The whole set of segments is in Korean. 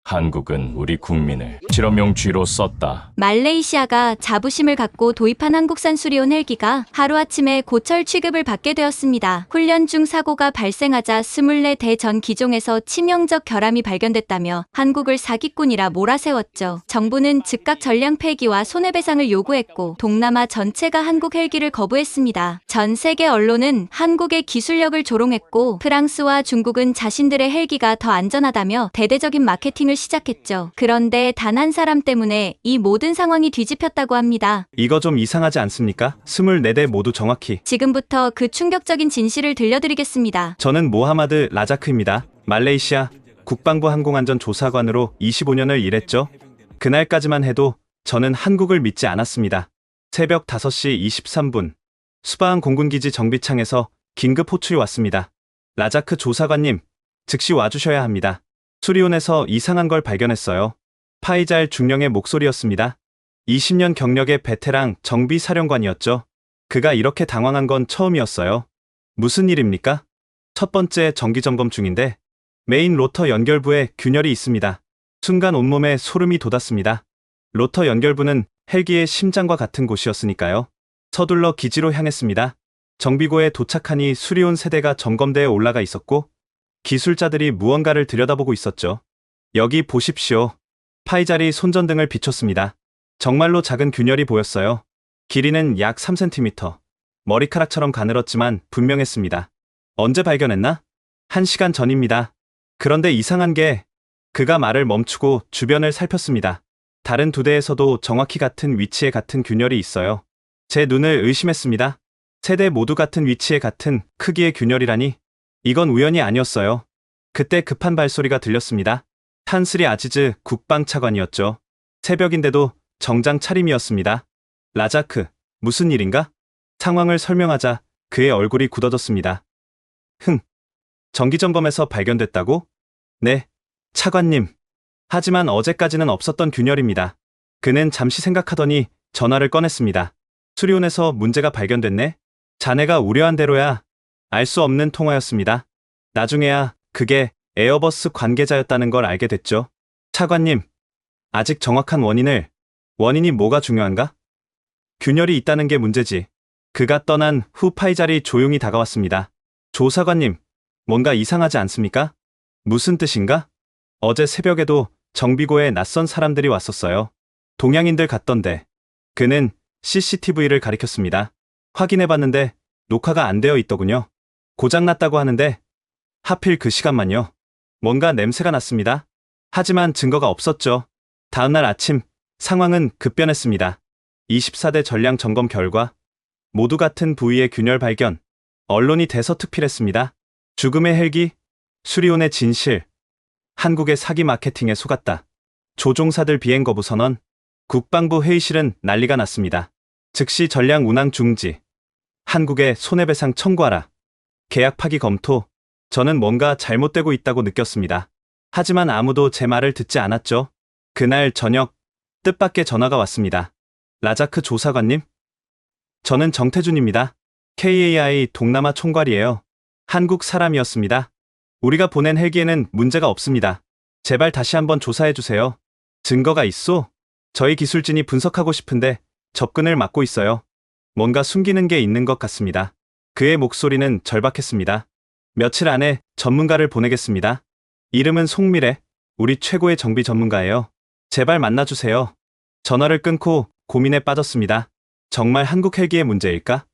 한국은 우리 국민을 실험용 쥐로 썼다. 말레이시아가 자부심을 갖고 도입한 한국산 수리온 헬기가 하루아침에 고철 취급을 받게 되었습니다. 훈련 중 사고가 발생하자 24대 전 기종에서 치명적 결함이 발견됐다며 한국을 사기꾼이라 몰아세웠죠. 정부는 즉각 전량 폐기와 손해배상을 요구했고 동남아 전체가 한국 헬기를 거부했습니다. 전 세계 언론은 한국의 기술력을 조롱했고 프랑스와 중국은 자신들의 헬기가 더 안전하다며 대대적인 마케팅을 시작했죠. 그런데 단 한 사람 때문에 이 모든 상황이 뒤집혔다고 합니다. 이거 좀 이상하지 않습니까? 24대 모두 정확히. 지금부터 그 충격적인 진실을 들려드리겠습니다. 저는 모하마드 라자크입니다. 말레이시아 국방부 항공안전조사관으로 25년을 일했죠. 그날까지만 해도 저는 한국을 믿지 않았습니다. 새벽 5시 23분 수바항 공군기지 정비창에서 긴급 호출이 왔습니다. 라자크 조사관님, 즉시 와주셔야 합니다. 수리온에서 이상한 걸 발견했어요. 파이잘 중령의 목소리였습니다. 20년 경력의 베테랑 정비사령관이었죠. 그가 이렇게 당황한 건 처음이었어요. 무슨 일입니까? 첫 번째 정기점검 중인데 메인 로터 연결부에 균열이 있습니다. 순간 온몸에 소름이 돋았습니다. 로터 연결부는 헬기의 심장과 같은 곳이었으니까요. 서둘러 기지로 향했습니다. 정비고에 도착하니 수리온 세대가 점검대에 올라가 있었고 기술자들이 무언가를 들여다보고 있었죠. 여기 보십시오. 파이잘이 손전등을 비췄습니다. 정말로 작은 균열이 보였어요. 길이는 약 3cm. 머리카락처럼 가늘었지만 분명했습니다. 언제 발견했나? 1시간 전입니다. 그런데 이상한 게 그가 말을 멈추고 주변을 살폈습니다. 다른 2대에서도 정확히 같은 위치에 같은 균열이 있어요. 제 눈을 의심했습니다. 세대 모두 같은 위치에 같은 크기의 균열이라니 이건 우연이 아니었어요. 그때 급한 발소리가 들렸습니다. 한스리 아지즈 국방차관이었죠. 새벽인데도 정장 차림이었습니다. 라자크, 무슨 일인가? 상황을 설명하자 그의 얼굴이 굳어졌습니다. 정기점검에서 발견됐다고? 네, 차관님. 하지만 어제까지는 없었던 균열입니다. 그는 잠시 생각하더니 전화를 꺼냈습니다. 수리온에서 문제가 발견됐네? 자네가 우려한 대로야. 알 수 없는 통화였습니다. 나중에야 그게 에어버스 관계자였다는 걸 알게 됐죠. 차관님, 아직 정확한 원인이 뭐가 중요한가? 균열이 있다는 게 문제지. 그가 떠난 후 파이잘이 조용히 다가왔습니다. 조사관님, 뭔가 이상하지 않습니까? 무슨 뜻인가? 어제 새벽에도 정비고에 낯선 사람들이 왔었어요. 동양인들 같던데. 그는 CCTV를 가리켰습니다. 확인해봤는데 녹화가 안 되어 있더군요. 고장났다고 하는데 하필 그 시간만요. 뭔가 냄새가 났습니다. 하지만 증거가 없었죠. 다음날 아침 상황은 급변했습니다. 24대 전량 점검 결과 모두 같은 부위의 균열 발견. 언론이 대서특필했습니다. 죽음의 헬기, 수리온의 진실, 한국의 사기 마케팅에 속았다. 조종사들 비행 거부 선언, 국방부 회의실은 난리가 났습니다. 즉시 전량 운항 중지, 한국에 손해배상 청구하라, 계약 파기 검토. 저는 뭔가 잘못되고 있다고 느꼈습니다. 하지만 아무도 제 말을 듣지 않았죠. 그날 저녁 뜻밖의 전화가 왔습니다. 라자크 조사관님? 저는 정태준입니다. KAI 동남아 총괄이에요. 한국 사람이었습니다. 우리가 보낸 헬기에는 문제가 없습니다. 제발 다시 한번 조사해주세요. 증거가 있소? 저희 기술진이 분석하고 싶은데 접근을 막고 있어요. 뭔가 숨기는 게 있는 것 같습니다. 그의 목소리는 절박했습니다. 며칠 안에 전문가를 보내겠습니다. 이름은 송미래, 우리 최고의 정비 전문가예요. 제발 만나주세요. 전화를 끊고 고민에 빠졌습니다. 정말 한국 헬기의 문제일까?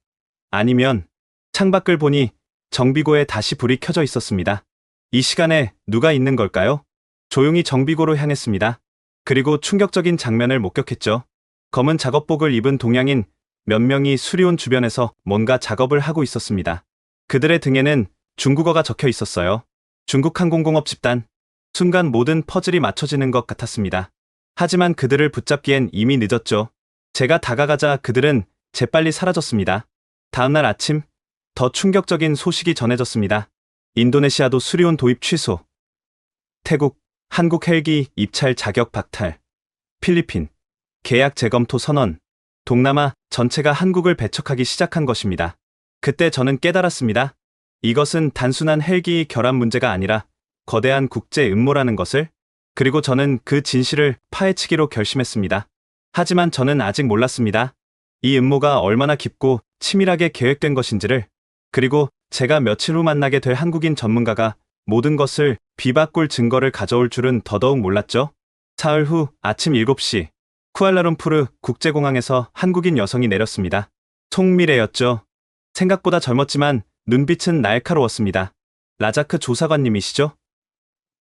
아니면 창밖을 보니 정비고에 다시 불이 켜져 있었습니다. 이 시간에 누가 있는 걸까요? 조용히 정비고로 향했습니다. 그리고 충격적인 장면을 목격했죠. 검은 작업복을 입은 동양인 몇 명이 수리온 주변에서 뭔가 작업을 하고 있었습니다. 그들의 등에는 중국어가 적혀 있었어요. 중국항공공업 집단. 순간 모든 퍼즐이 맞춰지는 것 같았습니다. 하지만 그들을 붙잡기엔 이미 늦었죠. 제가 다가가자 그들은 재빨리 사라졌습니다. 다음날 아침, 더 충격적인 소식이 전해졌습니다. 인도네시아도 수리온 도입 취소. 태국, 한국 헬기 입찰 자격 박탈. 필리핀, 계약 재검토 선언. 동남아 전체가 한국을 배척하기 시작한 것입니다. 그때 저는 깨달았습니다. 이것은 단순한 헬기 결함 문제가 아니라 거대한 국제 음모라는 것을. 그리고 저는 그 진실을 파헤치기로 결심했습니다. 하지만 저는 아직 몰랐습니다. 이 음모가 얼마나 깊고 치밀하게 계획된 것인지를, 그리고 제가 며칠 후 만나게 될 한국인 전문가가 모든 것을 비바꿀 증거를 가져올 줄은 더더욱 몰랐죠. 사흘 후 아침 7시, 쿠알라룸푸르 국제공항에서 한국인 여성이 내렸습니다. 송미래였죠. 생각보다 젊었지만 눈빛은 날카로웠습니다. 라자크 조사관님이시죠?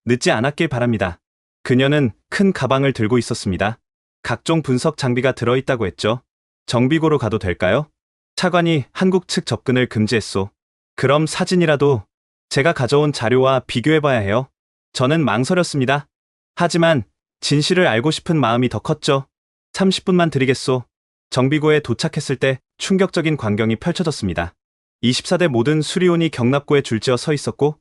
늦지 않았길 바랍니다. 그녀는 큰 가방을 들고 있었습니다. 각종 분석 장비가 들어있다고 했죠. 정비고로 가도 될까요? 차관이 한국 측 접근을 금지했소. 그럼 사진이라도 제가 가져온 자료와 비교해봐야 해요. 저는 망설였습니다. 하지만 진실을 알고 싶은 마음이 더 컸죠. 30분만 드리겠소. 정비고에 도착했을 때 충격적인 광경이 펼쳐졌습니다. 24대 모든 수리온이 경납고에 줄지어 서 있었고,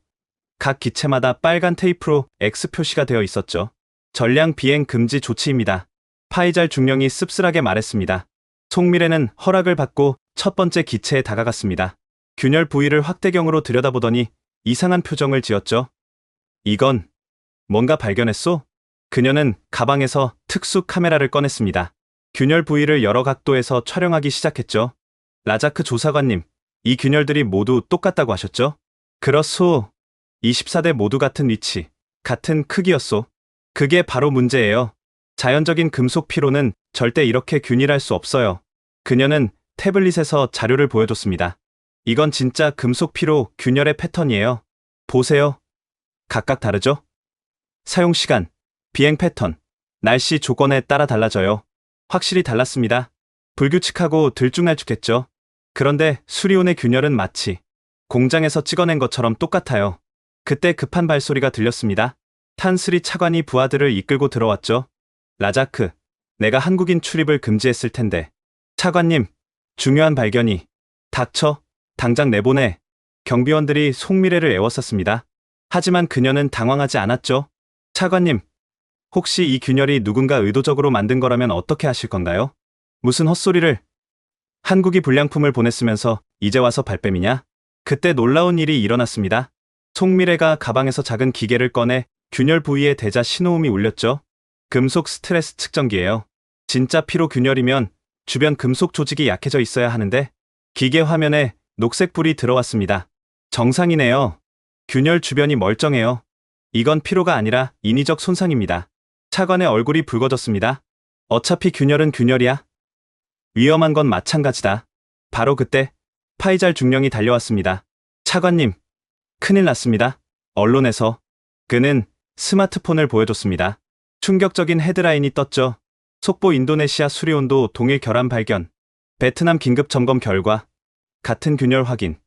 각 기체마다 빨간 테이프로 X 표시가 되어 있었죠. 전량 비행 금지 조치입니다. 파이잘 중령이 씁쓸하게 말했습니다. 송미래는 허락을 받고 첫 번째 기체에 다가갔습니다. 균열 부위를 확대경으로 들여다보더니 이상한 표정을 지었죠. 이건 뭔가 발견했소? 그녀는 가방에서 특수 카메라를 꺼냈습니다. 균열 부위를 여러 각도에서 촬영하기 시작했죠. 라자크 조사관님, 이 균열들이 모두 똑같다고 하셨죠? 그렇소. 24대 모두 같은 위치, 같은 크기였소. 그게 바로 문제예요. 자연적인 금속 피로는 절대 이렇게 균일할 수 없어요. 그녀는 태블릿에서 자료를 보여줬습니다. 이건 진짜 금속 피로 균열의 패턴이에요. 보세요. 각각 다르죠? 사용 시간, 비행 패턴, 날씨 조건에 따라 달라져요. 확실히 달랐습니다. 불규칙하고 들쭉날쭉했죠. 그런데 수리온의 균열은 마치 공장에서 찍어낸 것처럼 똑같아요. 그때 급한 발소리가 들렸습니다. 탄스리 차관이 부하들을 이끌고 들어왔죠. 라자크, 내가 한국인 출입을 금지했을 텐데. 차관님, 중요한 발견이. 닥쳐, 당장 내보내. 경비원들이 송미래를 애워쌌습니다. 하지만 그녀는 당황하지 않았죠. 차관님, 혹시 이 균열이 누군가 의도적으로 만든 거라면 어떻게 하실 건가요? 무슨 헛소리를. 한국이 불량품을 보냈으면서 이제 와서 발뺌이냐? 그때 놀라운 일이 일어났습니다. 송미래가 가방에서 작은 기계를 꺼내 균열 부위에 대자 신호음이 울렸죠. 금속 스트레스 측정기예요. 진짜 피로 균열이면 주변 금속 조직이 약해져 있어야 하는데 기계 화면에 녹색 불이 들어왔습니다. 정상이네요. 균열 주변이 멀쩡해요. 이건 피로가 아니라 인위적 손상입니다. 차관의 얼굴이 붉어졌습니다. 어차피 균열은 균열이야. 위험한 건 마찬가지다. 바로 그때 파이잘 중령이 달려왔습니다. 차관님, 큰일 났습니다. 언론에서. 그는 스마트폰을 보여줬습니다. 충격적인 헤드라인이 떴죠. 속보 인도네시아 수리온도 동일 결함 발견. 베트남 긴급 점검 결과 같은 균열 확인.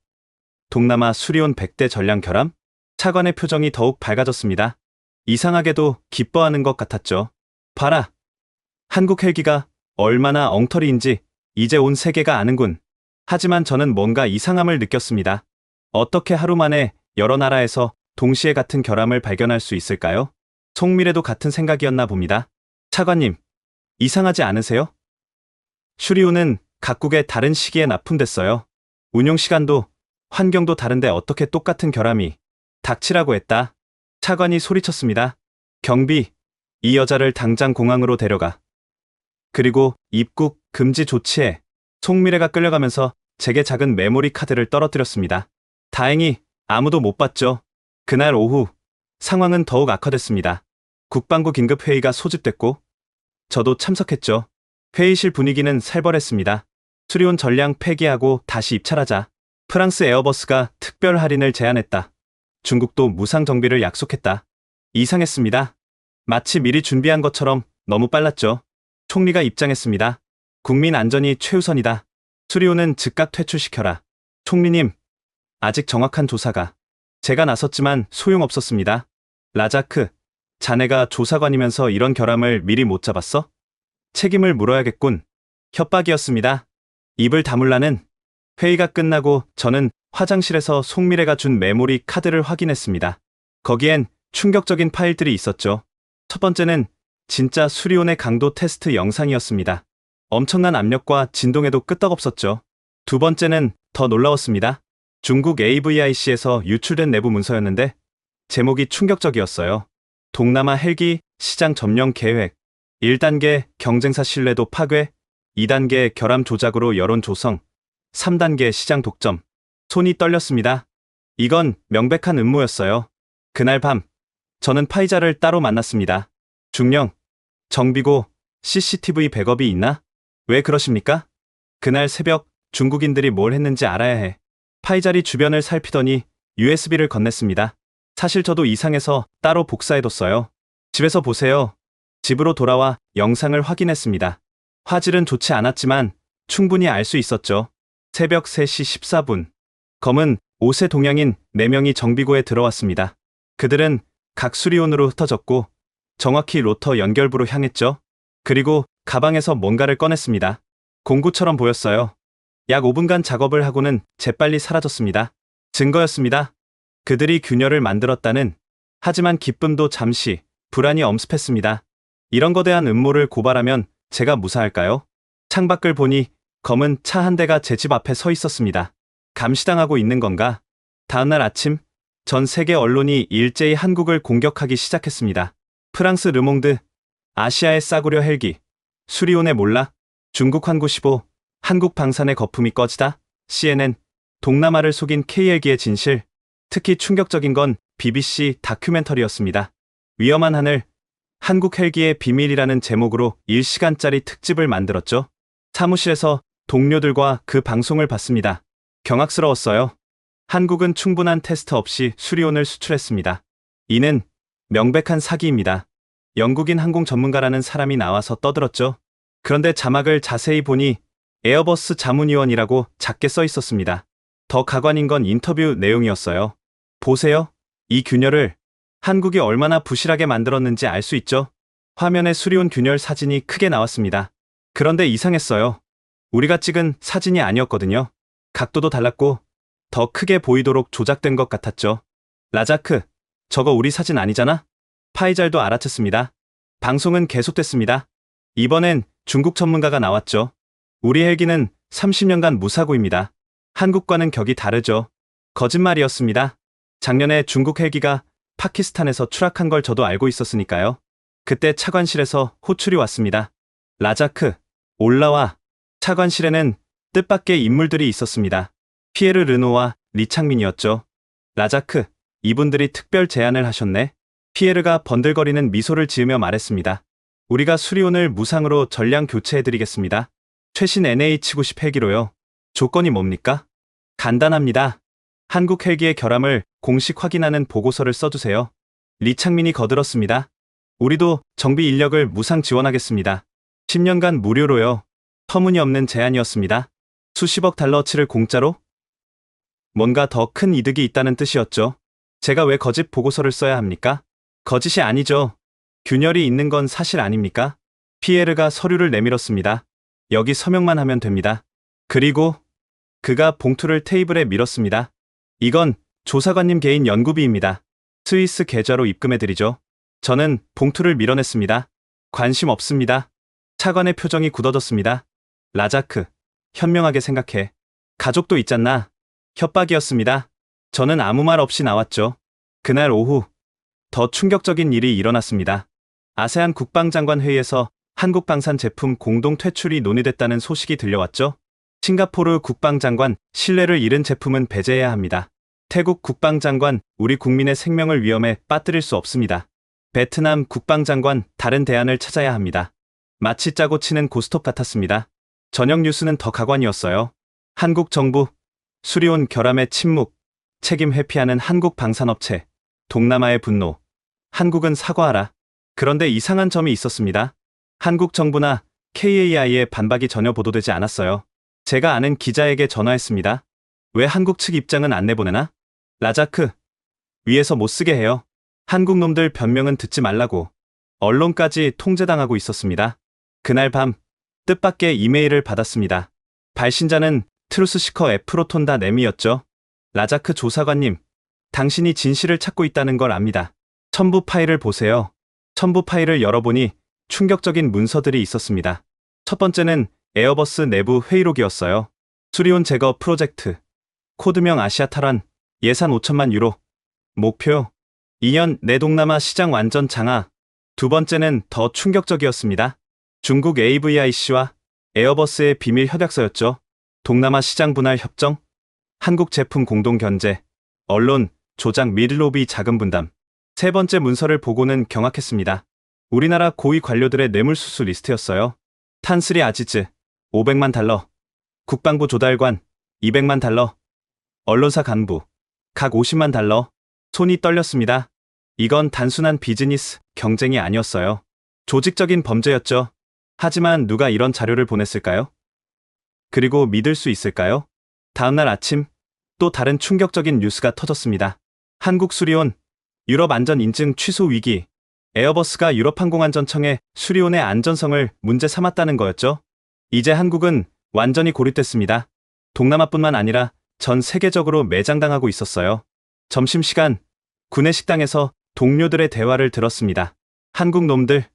동남아 수리온 100대 전량 결함? 차관의 표정이 더욱 밝아졌습니다. 이상하게도 기뻐하는 것 같았죠. 봐라. 한국 헬기가 얼마나 엉터리인지 이제 온 세계가 아는군. 하지만 저는 뭔가 이상함을 느꼈습니다. 어떻게 하루 만에 여러 나라에서 동시에 같은 결함을 발견할 수 있을까요? 송미래도 같은 생각이었나 봅니다. 차관님, 이상하지 않으세요? 슈리온은 각국에 다른 시기에 납품됐어요. 운용 시간도 환경도 다른데 어떻게 똑같은 결함이. 닥치라고 했다. 차관이 소리쳤습니다. 경비, 이 여자를 당장 공항으로 데려가. 그리고 입국 금지 조치해. 송미래가 끌려가면서 제게 작은 메모리 카드를 떨어뜨렸습니다. 다행히 아무도 못 봤죠. 그날 오후 상황은 더욱 악화됐습니다. 국방부 긴급회의가 소집됐고 저도 참석했죠. 회의실 분위기는 살벌했습니다. 수리온 전량 폐기하고 다시 입찰하자. 프랑스 에어버스가 특별 할인을 제안했다. 중국도 무상 정비를 약속했다. 이상했습니다. 마치 미리 준비한 것처럼 너무 빨랐죠. 총리가 입장했습니다. 국민 안전이 최우선이다. 수리온은 즉각 퇴출시켜라. 총리님, 아직 정확한 조사가. 제가 나섰지만 소용없었습니다. 라자크, 자네가 조사관이면서 이런 결함을 미리 못 잡았어? 책임을 물어야겠군. 협박이었습니다. 입을 다물라는. 회의가 끝나고 저는 화장실에서 송미래가 준 메모리 카드를 확인했습니다. 거기엔 충격적인 파일들이 있었죠. 첫 번째는 진짜 수리온의 강도 테스트 영상이었습니다. 엄청난 압력과 진동에도 끄떡없었죠. 두 번째는 더 놀라웠습니다. 중국 AVIC에서 유출된 내부 문서였는데 제목이 충격적이었어요. 동남아 헬기 시장 점령 계획, 1단계 경쟁사 신뢰도 파괴, 2단계 결함 조작으로 여론 조성, 3단계 시장 독점. 손이 떨렸습니다. 이건 명백한 음모였어요. 그날 밤, 저는 파이자를 따로 만났습니다. 중령, 정비고, CCTV 백업이 있나? 왜 그러십니까? 그날 새벽 중국인들이 뭘 했는지 알아야 해. 파이자리 주변을 살피더니 USB를 건넸습니다. 사실 저도 이상해서 따로 복사해뒀어요. 집에서 보세요. 집으로 돌아와 영상을 확인했습니다. 화질은 좋지 않았지만 충분히 알 수 있었죠. 새벽 3시 14분. 검은 옷의 동양인 4명이 정비고에 들어왔습니다. 그들은 각 수리온으로 흩어졌고 정확히 로터 연결부로 향했죠. 그리고 가방에서 뭔가를 꺼냈습니다. 공구처럼 보였어요. 약 5분간 작업을 하고는 재빨리 사라졌습니다. 증거였습니다. 그들이 균열을 만들었다는. 하지만 기쁨도 잠시, 불안이 엄습했습니다. 이런 거대한 음모를 고발하면 제가 무사할까요? 창밖을 보니 검은 차 한 대가 제 집 앞에 서 있었습니다. 감시당하고 있는 건가? 다음날 아침, 전 세계 언론이 일제히 한국을 공격하기 시작했습니다. 프랑스 르몽드, 아시아의 싸구려 헬기, 수리온의 몰락, 중국 환구 15, 한국 방산의 거품이 꺼지다, CNN, 동남아를 속인 K헬기의 진실. 특히 충격적인 건 BBC 다큐멘터리였습니다. 위험한 하늘, 한국 헬기의 비밀이라는 제목으로 1시간짜리 특집을 만들었죠. 사무실에서 동료들과 그 방송을 봤습니다. 경악스러웠어요. 한국은 충분한 테스트 없이 수리온을 수출했습니다. 이는 명백한 사기입니다. 영국인 항공 전문가라는 사람이 나와서 떠들었죠. 그런데 자막을 자세히 보니 에어버스 자문위원이라고 작게 써 있었습니다. 더 가관인 건 인터뷰 내용이었어요. 보세요. 이 균열을 한국이 얼마나 부실하게 만들었는지 알 수 있죠. 화면에 수리온 균열 사진이 크게 나왔습니다. 그런데 이상했어요. 우리가 찍은 사진이 아니었거든요. 각도도 달랐고 더 크게 보이도록 조작된 것 같았죠. 라자크, 저거 우리 사진 아니잖아? 파이잘도 알아챘습니다. 방송은 계속됐습니다. 이번엔 중국 전문가가 나왔죠. 우리 헬기는 30년간 무사고입니다. 한국과는 격이 다르죠. 거짓말이었습니다. 작년에 중국 헬기가 파키스탄에서 추락한 걸 저도 알고 있었으니까요. 그때 차관실에서 호출이 왔습니다. 라자크, 올라와. 차관실에는 뜻밖의 인물들이 있었습니다. 피에르 르노와 리창민이었죠. 라자크, 이분들이 특별 제안을 하셨네. 피에르가 번들거리는 미소를 지으며 말했습니다. 우리가 수리온을 무상으로 전량 교체해드리겠습니다. 최신 NH90 헬기로요. 조건이 뭡니까? 간단합니다. 한국 헬기의 결함을 공식 확인하는 보고서를 써주세요. 리창민이 거들었습니다. 우리도 정비 인력을 무상 지원하겠습니다. 10년간 무료로요. 터무니없는 제안이었습니다. 수십억 달러치를 공짜로? 뭔가 더 큰 이득이 있다는 뜻이었죠. 제가 왜 거짓 보고서를 써야 합니까? 거짓이 아니죠. 균열이 있는 건 사실 아닙니까? 피에르가 서류를 내밀었습니다. 여기 서명만 하면 됩니다. 그리고 그가 봉투를 테이블에 밀었습니다. 이건 조사관님 개인 연구비입니다. 스위스 계좌로 입금해드리죠. 저는 봉투를 밀어냈습니다. 관심 없습니다. 차관의 표정이 굳어졌습니다. 라자크, 현명하게 생각해. 가족도 있잖나. 협박이었습니다. 저는 아무 말 없이 나왔죠. 그날 오후, 더 충격적인 일이 일어났습니다. 아세안 국방장관 회의에서 한국 방산 제품 공동 퇴출이 논의됐다는 소식이 들려왔죠. 싱가포르 국방장관, 신뢰를 잃은 제품은 배제해야 합니다. 태국 국방장관, 우리 국민의 생명을 위험에 빠뜨릴 수 없습니다. 베트남 국방장관, 다른 대안을 찾아야 합니다. 마치 짜고 치는 고스톱 같았습니다. 저녁 뉴스는 더 가관이었어요. 한국 정부, 수리온 결함의 침묵, 책임 회피하는 한국 방산업체, 동남아의 분노, 한국은 사과하라. 그런데 이상한 점이 있었습니다. 한국 정부나 KAI의 반박이 전혀 보도되지 않았어요. 제가 아는 기자에게 전화했습니다. 왜 한국 측 입장은 안 내보내나? 라자크, 위에서 못 쓰게 해요. 한국 놈들 변명은 듣지 말라고. 언론까지 통제당하고 있었습니다. 그날 밤, 뜻밖의 이메일을 받았습니다. 발신자는 트루스시커 에프로톤다 네미였죠. 라자크 조사관님, 당신이 진실을 찾고 있다는 걸 압니다. 첨부 파일을 보세요. 첨부 파일을 열어보니 충격적인 문서들이 있었습니다. 첫 번째는 에어버스 내부 회의록이었어요. 수리온 제거 프로젝트. 코드명 아시아 탈환. 예산 5천만 유로. 목표. 2년 내 동남아 시장 완전 장악. 두 번째는 더 충격적이었습니다. 중국 AVIC와 에어버스의 비밀 협약서였죠. 동남아 시장 분할 협정, 한국 제품 공동 견제, 언론, 조작 및 로비 자금 분담. 세 번째 문서를 보고는 경악했습니다. 우리나라 고위 관료들의 뇌물수수 리스트였어요. 탄스리 아지즈, 500만 달러, 국방부 조달관, 200만 달러, 언론사 간부, 각 50만 달러. 손이 떨렸습니다. 이건 단순한 비즈니스, 경쟁이 아니었어요. 조직적인 범죄였죠. 하지만 누가 이런 자료를 보냈을까요? 그리고 믿을 수 있을까요? 다음날 아침, 또 다른 충격적인 뉴스가 터졌습니다. 한국 수리온, 유럽 안전 인증 취소 위기. 에어버스가 유럽항공안전청에 수리온의 안전성을 문제 삼았다는 거였죠. 이제 한국은 완전히 고립됐습니다. 동남아뿐만 아니라 전 세계적으로 매장당하고 있었어요. 점심시간, 구내식당에서 동료들의 대화를 들었습니다. 한국 놈들,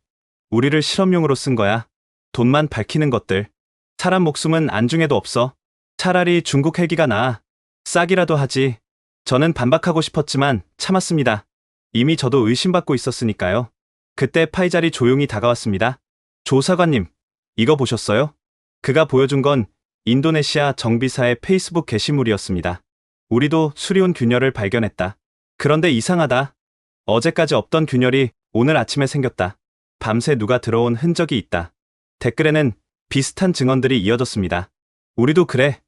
우리를 실험용으로 쓴 거야. 돈만 밝히는 것들. 사람 목숨은 안중에도 없어. 차라리 중국 헬기가 나아. 싸기라도 하지. 저는 반박하고 싶었지만 참았습니다. 이미 저도 의심받고 있었으니까요. 그때 파이잘이 조용히 다가왔습니다. 조사관님, 이거 보셨어요? 그가 보여준 건 인도네시아 정비사의 페이스북 게시물이었습니다. 우리도 수리온 균열을 발견했다. 그런데 이상하다. 어제까지 없던 균열이 오늘 아침에 생겼다. 밤새 누가 들어온 흔적이 있다. 댓글에는 비슷한 증언들이 이어졌습니다. 우리도 그래.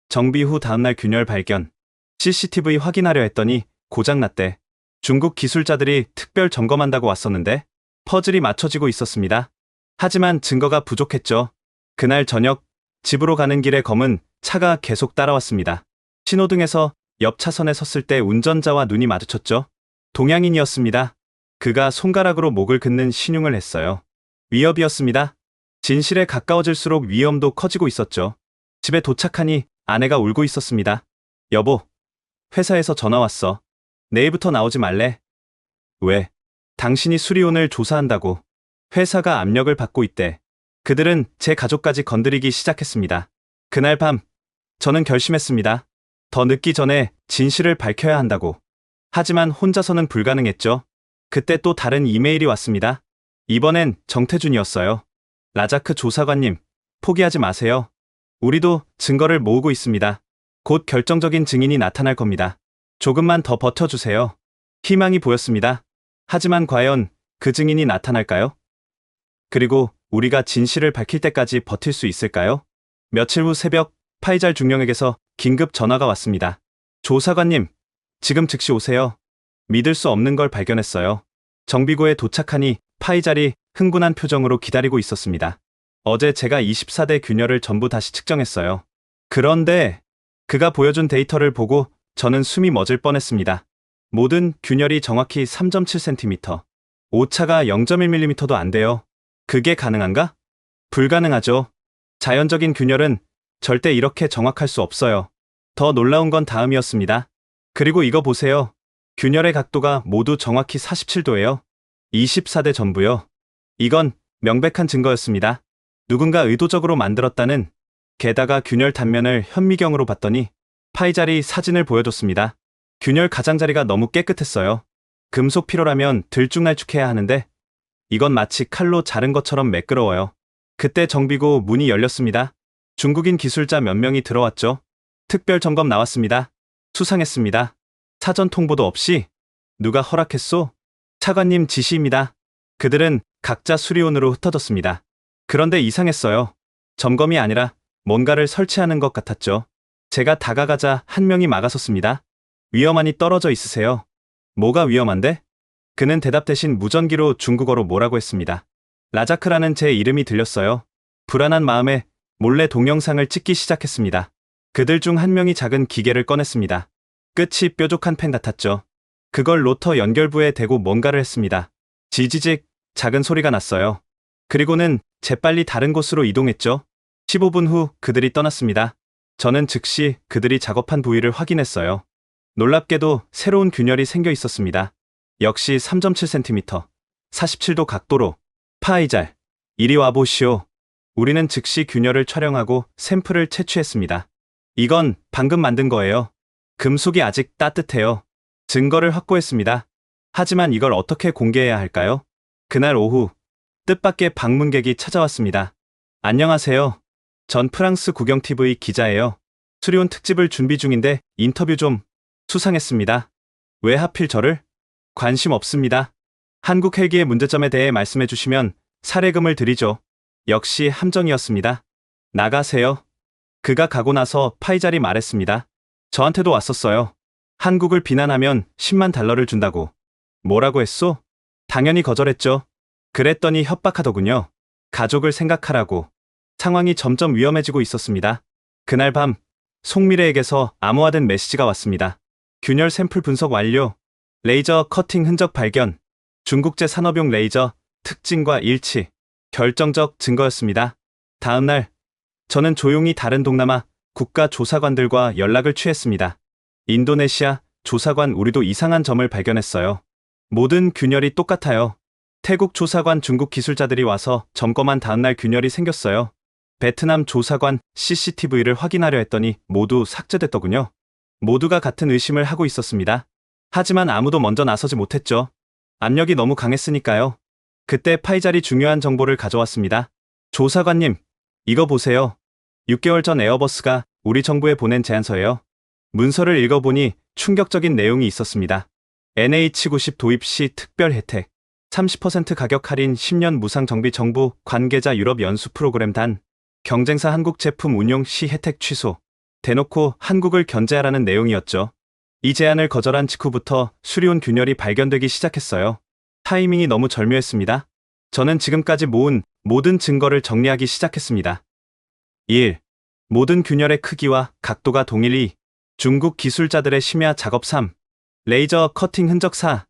정비 후 다음날 균열 발견. CCTV 확인하려 했더니 고장났대. 중국 기술자들이 특별 점검한다고 왔었는데 퍼즐이 맞춰지고 있었습니다. 하지만 증거가 부족했죠. 그날 저녁 집으로 가는 길에 검은 차가 계속 따라왔습니다. 신호등에서 옆 차선에 섰을 때 운전자와 눈이 마주쳤죠. 동양인이었습니다. 그가 손가락으로 목을 긋는 신용을 했어요. 위협이었습니다. 진실에 가까워질수록 위험도 커지고 있었죠. 집에 도착하니 아내가 울고 있었습니다. 여보, 회사에서 전화 왔어. 내일부터 나오지 말래. 왜? 당신이 수리온을 조사한다고. 회사가 압력을 받고 있대. 그들은 제 가족까지 건드리기 시작했습니다. 그날 밤, 저는 결심했습니다. 더 늦기 전에 진실을 밝혀야 한다고. 하지만 혼자서는 불가능했죠. 그때 또 다른 이메일이 왔습니다. 이번엔 정태준이었어요. 라자크 조사관님, 포기하지 마세요. 우리도 증거를 모으고 있습니다. 곧 결정적인 증인이 나타날 겁니다. 조금만 더 버텨주세요. 희망이 보였습니다. 하지만 과연 그 증인이 나타날까요? 그리고 우리가 진실을 밝힐 때까지 버틸 수 있을까요? 며칠 후 새벽, 파이잘 중령에게서 긴급 전화가 왔습니다. 조사관님, 지금 즉시 오세요. 믿을 수 없는 걸 발견했어요. 정비고에 도착하니 파이잘이 흥분한 표정으로 기다리고 있었습니다. 어제 제가 24대 균열을 전부 다시 측정했어요. 그런데 그가 보여준 데이터를 보고 저는 숨이 멎을 뻔했습니다. 모든 균열이 정확히 3.7cm, 오차가 0.1mm도 안 돼요. 그게 가능한가? 불가능하죠. 자연적인 균열은 절대 이렇게 정확할 수 없어요. 더 놀라운 건 다음이었습니다. 그리고 이거 보세요. 균열의 각도가 모두 정확히 47도예요. 24대 전부요. 이건 명백한 증거였습니다. 누군가 의도적으로 만들었다는. 게다가 균열 단면을 현미경으로 봤더니 파이잘이 사진을 보여줬습니다. 균열 가장자리가 너무 깨끗했어요. 금속 피로라면 들쭉날쭉해야 하는데 이건 마치 칼로 자른 것처럼 매끄러워요. 그때 정비고 문이 열렸습니다. 중국인 기술자 몇 명이 들어왔죠. 특별 점검 나왔습니다. 수상했습니다. 사전 통보도 없이. 누가 허락했소? 차관님 지시입니다. 그들은 각자 수리온으로 흩어졌습니다. 그런데 이상했어요. 점검이 아니라 뭔가를 설치하는 것 같았죠. 제가 다가가자 한 명이 막아섰습니다. 위험하니 떨어져 있으세요. 뭐가 위험한데? 그는 대답 대신 무전기로 중국어로 뭐라고 했습니다. 라자크라는 제 이름이 들렸어요. 불안한 마음에 몰래 동영상을 찍기 시작했습니다. 그들 중 한 명이 작은 기계를 꺼냈습니다. 끝이 뾰족한 펜 같았죠. 그걸 로터 연결부에 대고 뭔가를 했습니다. 지지직 작은 소리가 났어요. 그리고는 재빨리 다른 곳으로 이동했죠. 15분 후 그들이 떠났습니다. 저는 즉시 그들이 작업한 부위를 확인했어요. 놀랍게도 새로운 균열이 생겨 있었습니다. 역시 3.7cm, 47도 각도로. 파이잘, 이리 와보시오. 우리는 즉시 균열을 촬영하고 샘플을 채취했습니다. 이건 방금 만든 거예요. 금속이 아직 따뜻해요. 증거를 확보했습니다. 하지만 이걸 어떻게 공개해야 할까요? 그날 오후 뜻밖의 방문객이 찾아왔습니다. 안녕하세요. 전 프랑스 국영TV 기자예요. 수리온 특집을 준비 중인데 인터뷰 좀. 수상했습니다. 왜 하필 저를? 관심 없습니다. 한국 헬기의 문제점에 대해 말씀해 주시면 사례금을 드리죠. 역시 함정이었습니다. 나가세요. 그가 가고 나서 파이잘이 말했습니다. 저한테도 왔었어요. 한국을 비난하면 10만 달러를 준다고. 뭐라고 했소? 당연히 거절했죠. 그랬더니 협박하더군요. 가족을 생각하라고. 상황이 점점 위험해지고 있었습니다. 그날 밤 송미래에게서 암호화된 메시지가 왔습니다. 균열 샘플 분석 완료. 레이저 커팅 흔적 발견. 중국제 산업용 레이저 특징과 일치. 결정적 증거였습니다. 다음 날 저는 조용히 다른 동남아 국가 조사관들과 연락을 취했습니다. 인도네시아 조사관 우리도 이상한 점을 발견했어요. 모든 균열이 똑같아요. 태국 조사관 중국 기술자들이 와서 점검한 다음날 균열이 생겼어요. 베트남 조사관 CCTV를 확인하려 했더니 모두 삭제됐더군요. 모두가 같은 의심을 하고 있었습니다. 하지만 아무도 먼저 나서지 못했죠. 압력이 너무 강했으니까요. 그때 파이잘이 중요한 정보를 가져왔습니다. 조사관님, 이거 보세요. 6개월 전 에어버스가 우리 정부에 보낸 제안서예요. 문서를 읽어보니 충격적인 내용이 있었습니다. NH90 도입 시 특별 혜택, 30% 가격 할인 10년 무상 정비 정부 관계자 유럽 연수 프로그램 단, 경쟁사 한국 제품 운용 시 혜택 취소, 대놓고 한국을 견제하라는 내용이었죠. 이 제안을 거절한 직후부터 수리온 균열이 발견되기 시작했어요. 타이밍이 너무 절묘했습니다. 저는 지금까지 모은 모든 증거를 정리하기 시작했습니다. 1. 모든 균열의 크기와 각도가 동일. 2. 중국 기술자들의 심야 작업. 3. 레이저 커팅 흔적. 4.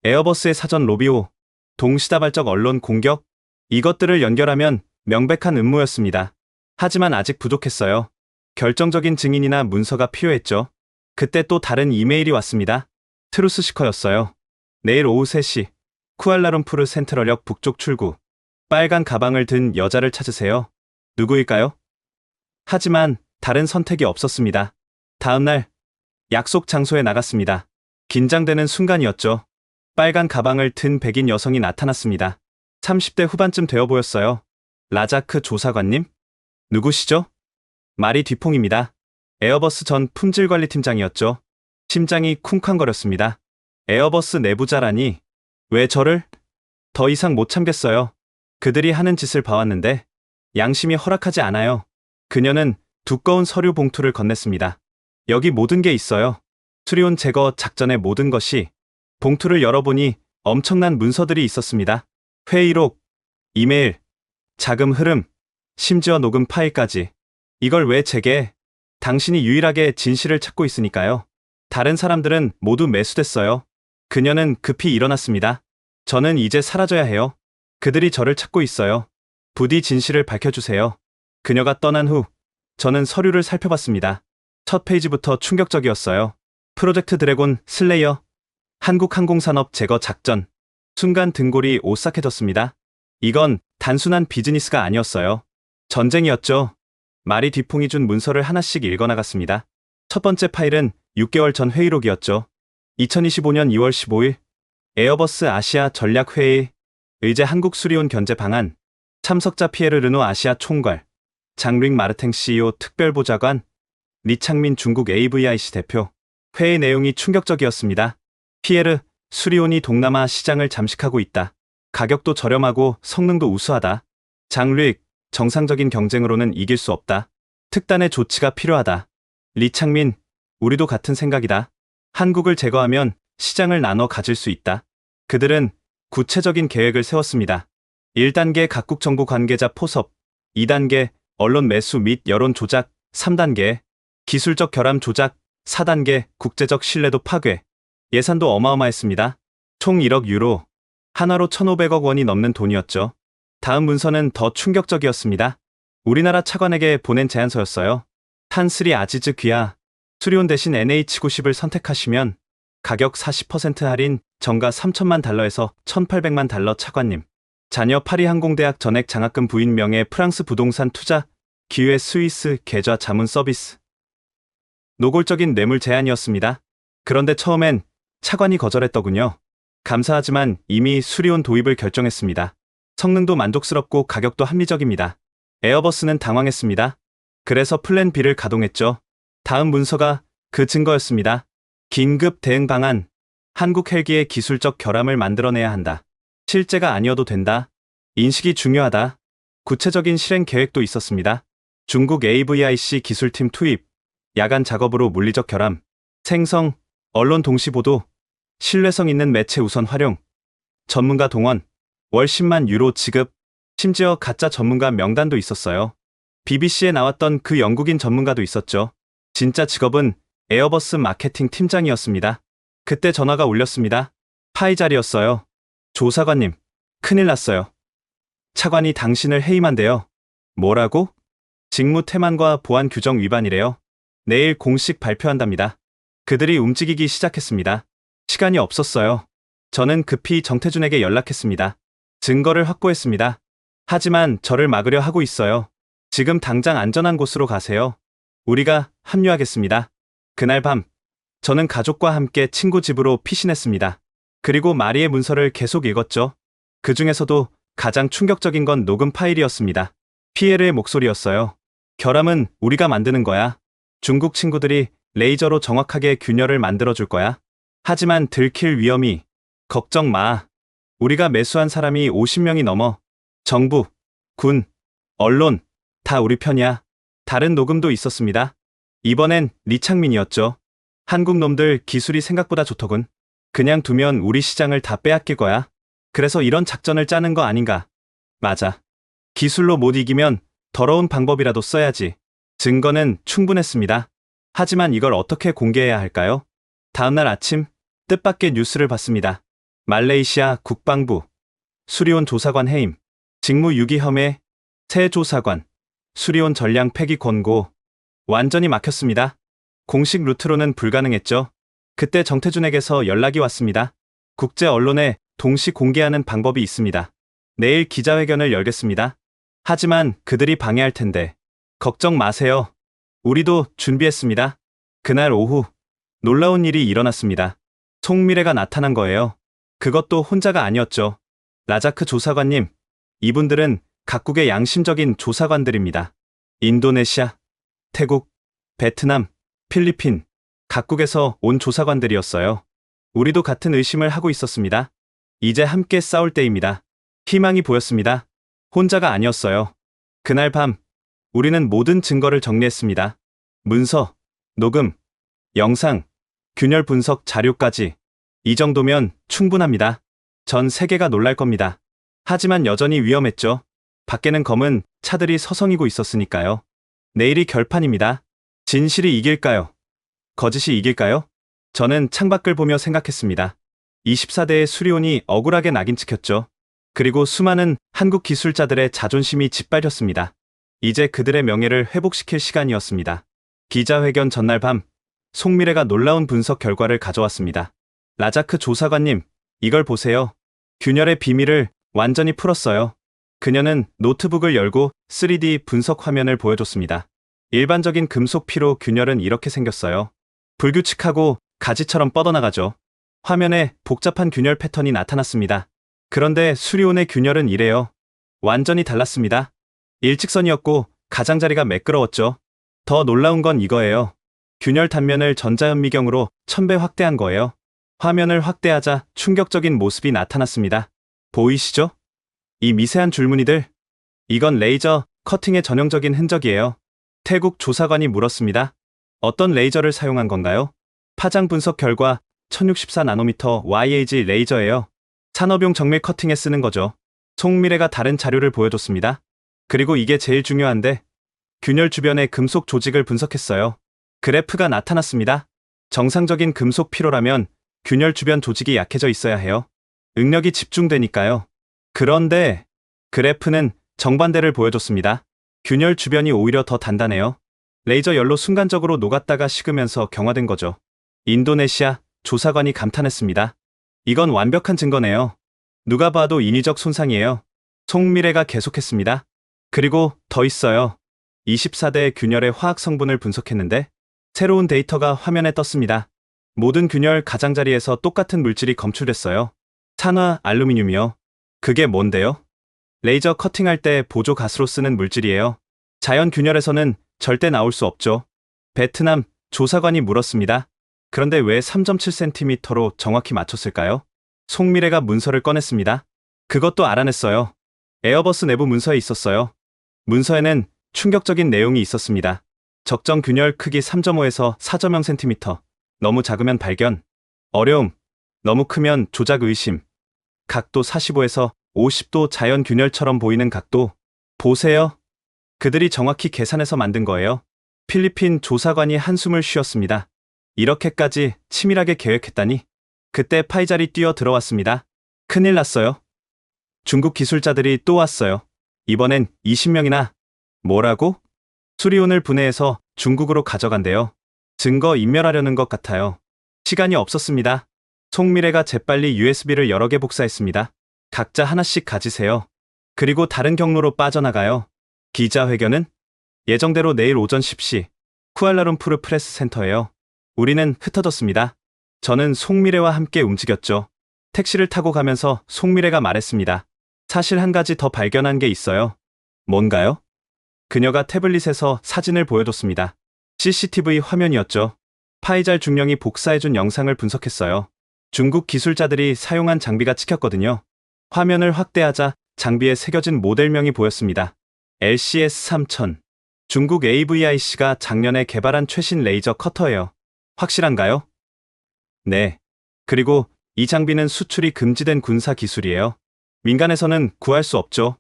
에어버스의 사전 로비. 5. 동시다발적 언론 공격. 이것들을 연결하면 명백한 음모였습니다. 하지만 아직 부족했어요. 결정적인 증인이나 문서가 필요했죠. 그때 또 다른 이메일이 왔습니다. 트루스시커였어요. 내일 오후 3시 쿠알라룸푸르 센트럴역 북쪽 출구. 빨간 가방을 든 여자를 찾으세요. 누구일까요? 하지만 다른 선택이 없었습니다. 다음 날 약속 장소에 나갔습니다. 긴장되는 순간이었죠. 빨간 가방을 든 백인 여성이 나타났습니다. 30대 후반쯤 되어 보였어요. 라자크 조사관님? 누구시죠? 말이 뒤통입니다. 에어버스 전 품질관리팀장이었죠. 심장이 쿵쾅거렸습니다. 에어버스 내부자라니. 왜 저를? 더 이상 못 참겠어요. 그들이 하는 짓을 봐왔는데 양심이 허락하지 않아요. 그녀는 두꺼운 서류 봉투를 건넸습니다. 여기 모든 게 있어요. 수리온 제거 작전의 모든 것이. 봉투를 열어보니 엄청난 문서들이 있었습니다. 회의록, 이메일, 자금 흐름, 심지어 녹음 파일까지. 이걸 왜 제게? 당신이 유일하게 진실을 찾고 있으니까요. 다른 사람들은 모두 매수됐어요. 그녀는 급히 일어났습니다. 저는 이제 사라져야 해요. 그들이 저를 찾고 있어요. 부디 진실을 밝혀주세요. 그녀가 떠난 후 저는 서류를 살펴봤습니다. 첫 페이지부터 충격적이었어요. 프로젝트 드래곤 슬레이어, 한국 항공산업 제거 작전. 순간 등골이 오싹해졌습니다. 이건 단순한 비즈니스가 아니었어요. 전쟁이었죠. 말이 뒤풍이 준 문서를 하나씩 읽어나갔습니다. 첫 번째 파일은 6개월 전 회의록이었죠. 2025년 2월 15일 에어버스 아시아 전략회의, 의제 한국 수리온 견제 방안, 참석자 피에르 르노 아시아 총괄, 장링 마르탱 CEO 특별보좌관, 리창민 중국 AVIC 대표. 회의 내용이 충격적이었습니다. 피에르, 수리온이 동남아 시장을 잠식하고 있다. 가격도 저렴하고 성능도 우수하다. 장르익, 정상적인 경쟁으로는 이길 수 없다. 특단의 조치가 필요하다. 리창민, 우리도 같은 생각이다. 한국을 제거하면 시장을 나눠 가질 수 있다. 그들은 구체적인 계획을 세웠습니다. 1단계 각국 정부 관계자 포섭, 2단계 언론 매수 및 여론 조작, 3단계 기술적 결함 조작, 4단계 국제적 신뢰도 파괴. 예산도 어마어마했습니다. 총 1억 유로, 한화로 1,500억 원이 넘는 돈이었죠. 다음 문서는 더 충격적이었습니다. 우리나라 차관에게 보낸 제안서였어요. 탄스리 아지즈 귀하, 수리온 대신 NH90을 선택하시면 가격 40% 할인, 정가 3천만 달러에서 1,800만 달러. 차관님, 자녀 파리 항공대학 전액 장학금 부인 명예 프랑스 부동산 투자, 기회 스위스 계좌 자문 서비스. 노골적인 뇌물 제안이었습니다. 그런데 처음엔 차관이 거절했더군요. 감사하지만 이미 수리온 도입을 결정했습니다. 성능도 만족스럽고 가격도 합리적입니다. 에어버스는 당황했습니다. 그래서 플랜 B를 가동했죠. 다음 문서가 그 증거였습니다. 긴급 대응 방안. 한국 헬기의 기술적 결함을 만들어내야 한다. 실제가 아니어도 된다. 인식이 중요하다. 구체적인 실행 계획도 있었습니다. 중국 AVIC 기술팀 투입, 야간 작업으로 물리적 결함, 생성, 언론 동시 보도, 신뢰성 있는 매체 우선 활용, 전문가 동원, 월 10만 유로 지급, 심지어 가짜 전문가 명단도 있었어요. BBC에 나왔던 그 영국인 전문가도 있었죠. 진짜 직업은 에어버스 마케팅 팀장이었습니다. 그때 전화가 울렸습니다. 파이 자리였어요. 조사관님, 큰일 났어요. 차관이 당신을 해임한대요. 뭐라고? 직무 태만과 보안 규정 위반이래요. 내일 공식 발표한답니다. 그들이 움직이기 시작했습니다. 시간이 없었어요. 저는 급히 정태준에게 연락했습니다. 증거를 확보했습니다. 하지만 저를 막으려 하고 있어요. 지금 당장 안전한 곳으로 가세요. 우리가 합류하겠습니다. 그날 밤, 저는 가족과 함께 친구 집으로 피신했습니다. 그리고 마리의 문서를 계속 읽었죠. 그 중에서도 가장 충격적인 건 녹음 파일이었습니다. 피에르의 목소리였어요. 결함은 우리가 만드는 거야. 중국 친구들이 레이저로 정확하게 균열을 만들어줄 거야. 하지만 들킬 위험이. 걱정 마. 우리가 매수한 사람이 50명이 넘어. 정부, 군, 언론, 다 우리 편이야. 다른 녹음도 있었습니다. 이번엔 리창민이었죠. 한국 놈들 기술이 생각보다 좋더군. 그냥 두면 우리 시장을 다 빼앗길 거야. 그래서 이런 작전을 짜는 거 아닌가. 맞아. 기술로 못 이기면 더러운 방법이라도 써야지. 증거는 충분했습니다. 하지만 이걸 어떻게 공개해야 할까요? 다음날 아침, 뜻밖의 뉴스를 봤습니다. 말레이시아 국방부, 수리온 조사관 해임, 직무 유기 혐의, 새 조사관, 수리온 전량 폐기 권고. 완전히 막혔습니다. 공식 루트로는 불가능했죠. 그때 정태준에게서 연락이 왔습니다. 국제 언론에 동시 공개하는 방법이 있습니다. 내일 기자회견을 열겠습니다. 하지만 그들이 방해할 텐데. 걱정 마세요. 우리도 준비했습니다. 그날 오후, 놀라운 일이 일어났습니다. 송미래가 나타난 거예요. 그것도 혼자가 아니었죠. 라자크 조사관님, 이분들은 각국의 양심적인 조사관들입니다. 인도네시아, 태국, 베트남, 필리핀, 각국에서 온 조사관들이었어요. 우리도 같은 의심을 하고 있었습니다. 이제 함께 싸울 때입니다. 희망이 보였습니다. 혼자가 아니었어요. 그날 밤, 우리는 모든 증거를 정리했습니다. 문서, 녹음, 영상, 균열 분석 자료까지. 이 정도면 충분합니다. 전 세계가 놀랄 겁니다. 하지만 여전히 위험했죠. 밖에는 검은 차들이 서성이고 있었으니까요. 내일이 결판입니다. 진실이 이길까요? 거짓이 이길까요? 저는 창밖을 보며 생각했습니다. 24대의 수리온이 억울하게 낙인 찍혔죠. 그리고 수많은 한국 기술자들의 자존심이 짓밟혔습니다. 이제 그들의 명예를 회복시킬 시간이었습니다. 기자회견 전날 밤, 송미래가 놀라운 분석 결과를 가져왔습니다. 라자크 조사관님, 이걸 보세요. 균열의 비밀을 완전히 풀었어요. 그녀는 노트북을 열고 3D 분석 화면을 보여줬습니다. 일반적인 금속 피로 균열은 이렇게 생겼어요. 불규칙하고 가지처럼 뻗어나가죠. 화면에 복잡한 균열 패턴이 나타났습니다. 그런데 수리온의 균열은 이래요. 완전히 달랐습니다. 일직선이었고 가장자리가 매끄러웠죠. 더 놀라운 건 이거예요. 균열 단면을 전자현미경으로 1000배 확대한 거예요. 화면을 확대하자 충격적인 모습이 나타났습니다. 보이시죠? 이 미세한 줄무늬들. 이건 레이저 커팅의 전형적인 흔적이에요. 태국 조사관이 물었습니다. 어떤 레이저를 사용한 건가요? 파장 분석 결과 1064나노미터 YAG 레이저예요. 산업용 정밀 커팅에 쓰는 거죠. 송미래가 다른 자료를 보여줬습니다. 그리고 이게 제일 중요한데, 균열 주변의 금속 조직을 분석했어요. 그래프가 나타났습니다. 정상적인 금속 피로라면 균열 주변 조직이 약해져 있어야 해요. 응력이 집중되니까요. 그런데 그래프는 정반대를 보여줬습니다. 균열 주변이 오히려 더 단단해요. 레이저 열로 순간적으로 녹았다가 식으면서 경화된 거죠. 인도네시아 조사관이 감탄했습니다. 이건 완벽한 증거네요. 누가 봐도 인위적 손상이에요. 송미래가 계속했습니다. 그리고 더 있어요. 24대 균열의 화학 성분을 분석했는데 새로운 데이터가 화면에 떴습니다. 모든 균열 가장자리에서 똑같은 물질이 검출됐어요. 산화 알루미늄이요. 그게 뭔데요? 레이저 커팅할 때 보조 가스로 쓰는 물질이에요. 자연 균열에서는 절대 나올 수 없죠. 베트남 조사관이 물었습니다. 그런데 왜 3.7cm로 정확히 맞췄을까요? 송미래가 문서를 꺼냈습니다. 그것도 알아냈어요. 에어버스 내부 문서에 있었어요. 문서에는 충격적인 내용이 있었습니다. 적정 균열 크기 3.5에서 4.0cm. 너무 작으면 발견. 어려움. 너무 크면 조작 의심. 각도 45에서 50도 자연 균열처럼 보이는 각도. 보세요. 그들이 정확히 계산해서 만든 거예요. 필리핀 조사관이 한숨을 쉬었습니다. 이렇게까지 치밀하게 계획했다니. 그때 파이잘이 뛰어 들어왔습니다. 큰일 났어요. 중국 기술자들이 또 왔어요. 이번엔 20명이나. 뭐라고? 수리온을 분해해서 중국으로 가져간대요. 증거 인멸하려는 것 같아요. 시간이 없었습니다. 송미래가 재빨리 USB를 여러 개 복사했습니다. 각자 하나씩 가지세요. 그리고 다른 경로로 빠져나가요. 기자회견은? 예정대로 내일 오전 10시 쿠알라룸푸르 프레스 센터예요. 우리는 흩어졌습니다. 저는 송미래와 함께 움직였죠. 택시를 타고 가면서 송미래가 말했습니다. 사실 한 가지 더 발견한 게 있어요. 뭔가요? 그녀가 태블릿에서 사진을 보여줬습니다. CCTV 화면이었죠. 파이잘 중령이 복사해준 영상을 분석했어요. 중국 기술자들이 사용한 장비가 찍혔거든요. 화면을 확대하자 장비에 새겨진 모델명이 보였습니다. LCS3000. 중국 AVIC가 작년에 개발한 최신 레이저 커터예요. 확실한가요? 네. 그리고 이 장비는 수출이 금지된 군사 기술이에요. 민간에서는 구할 수 없죠.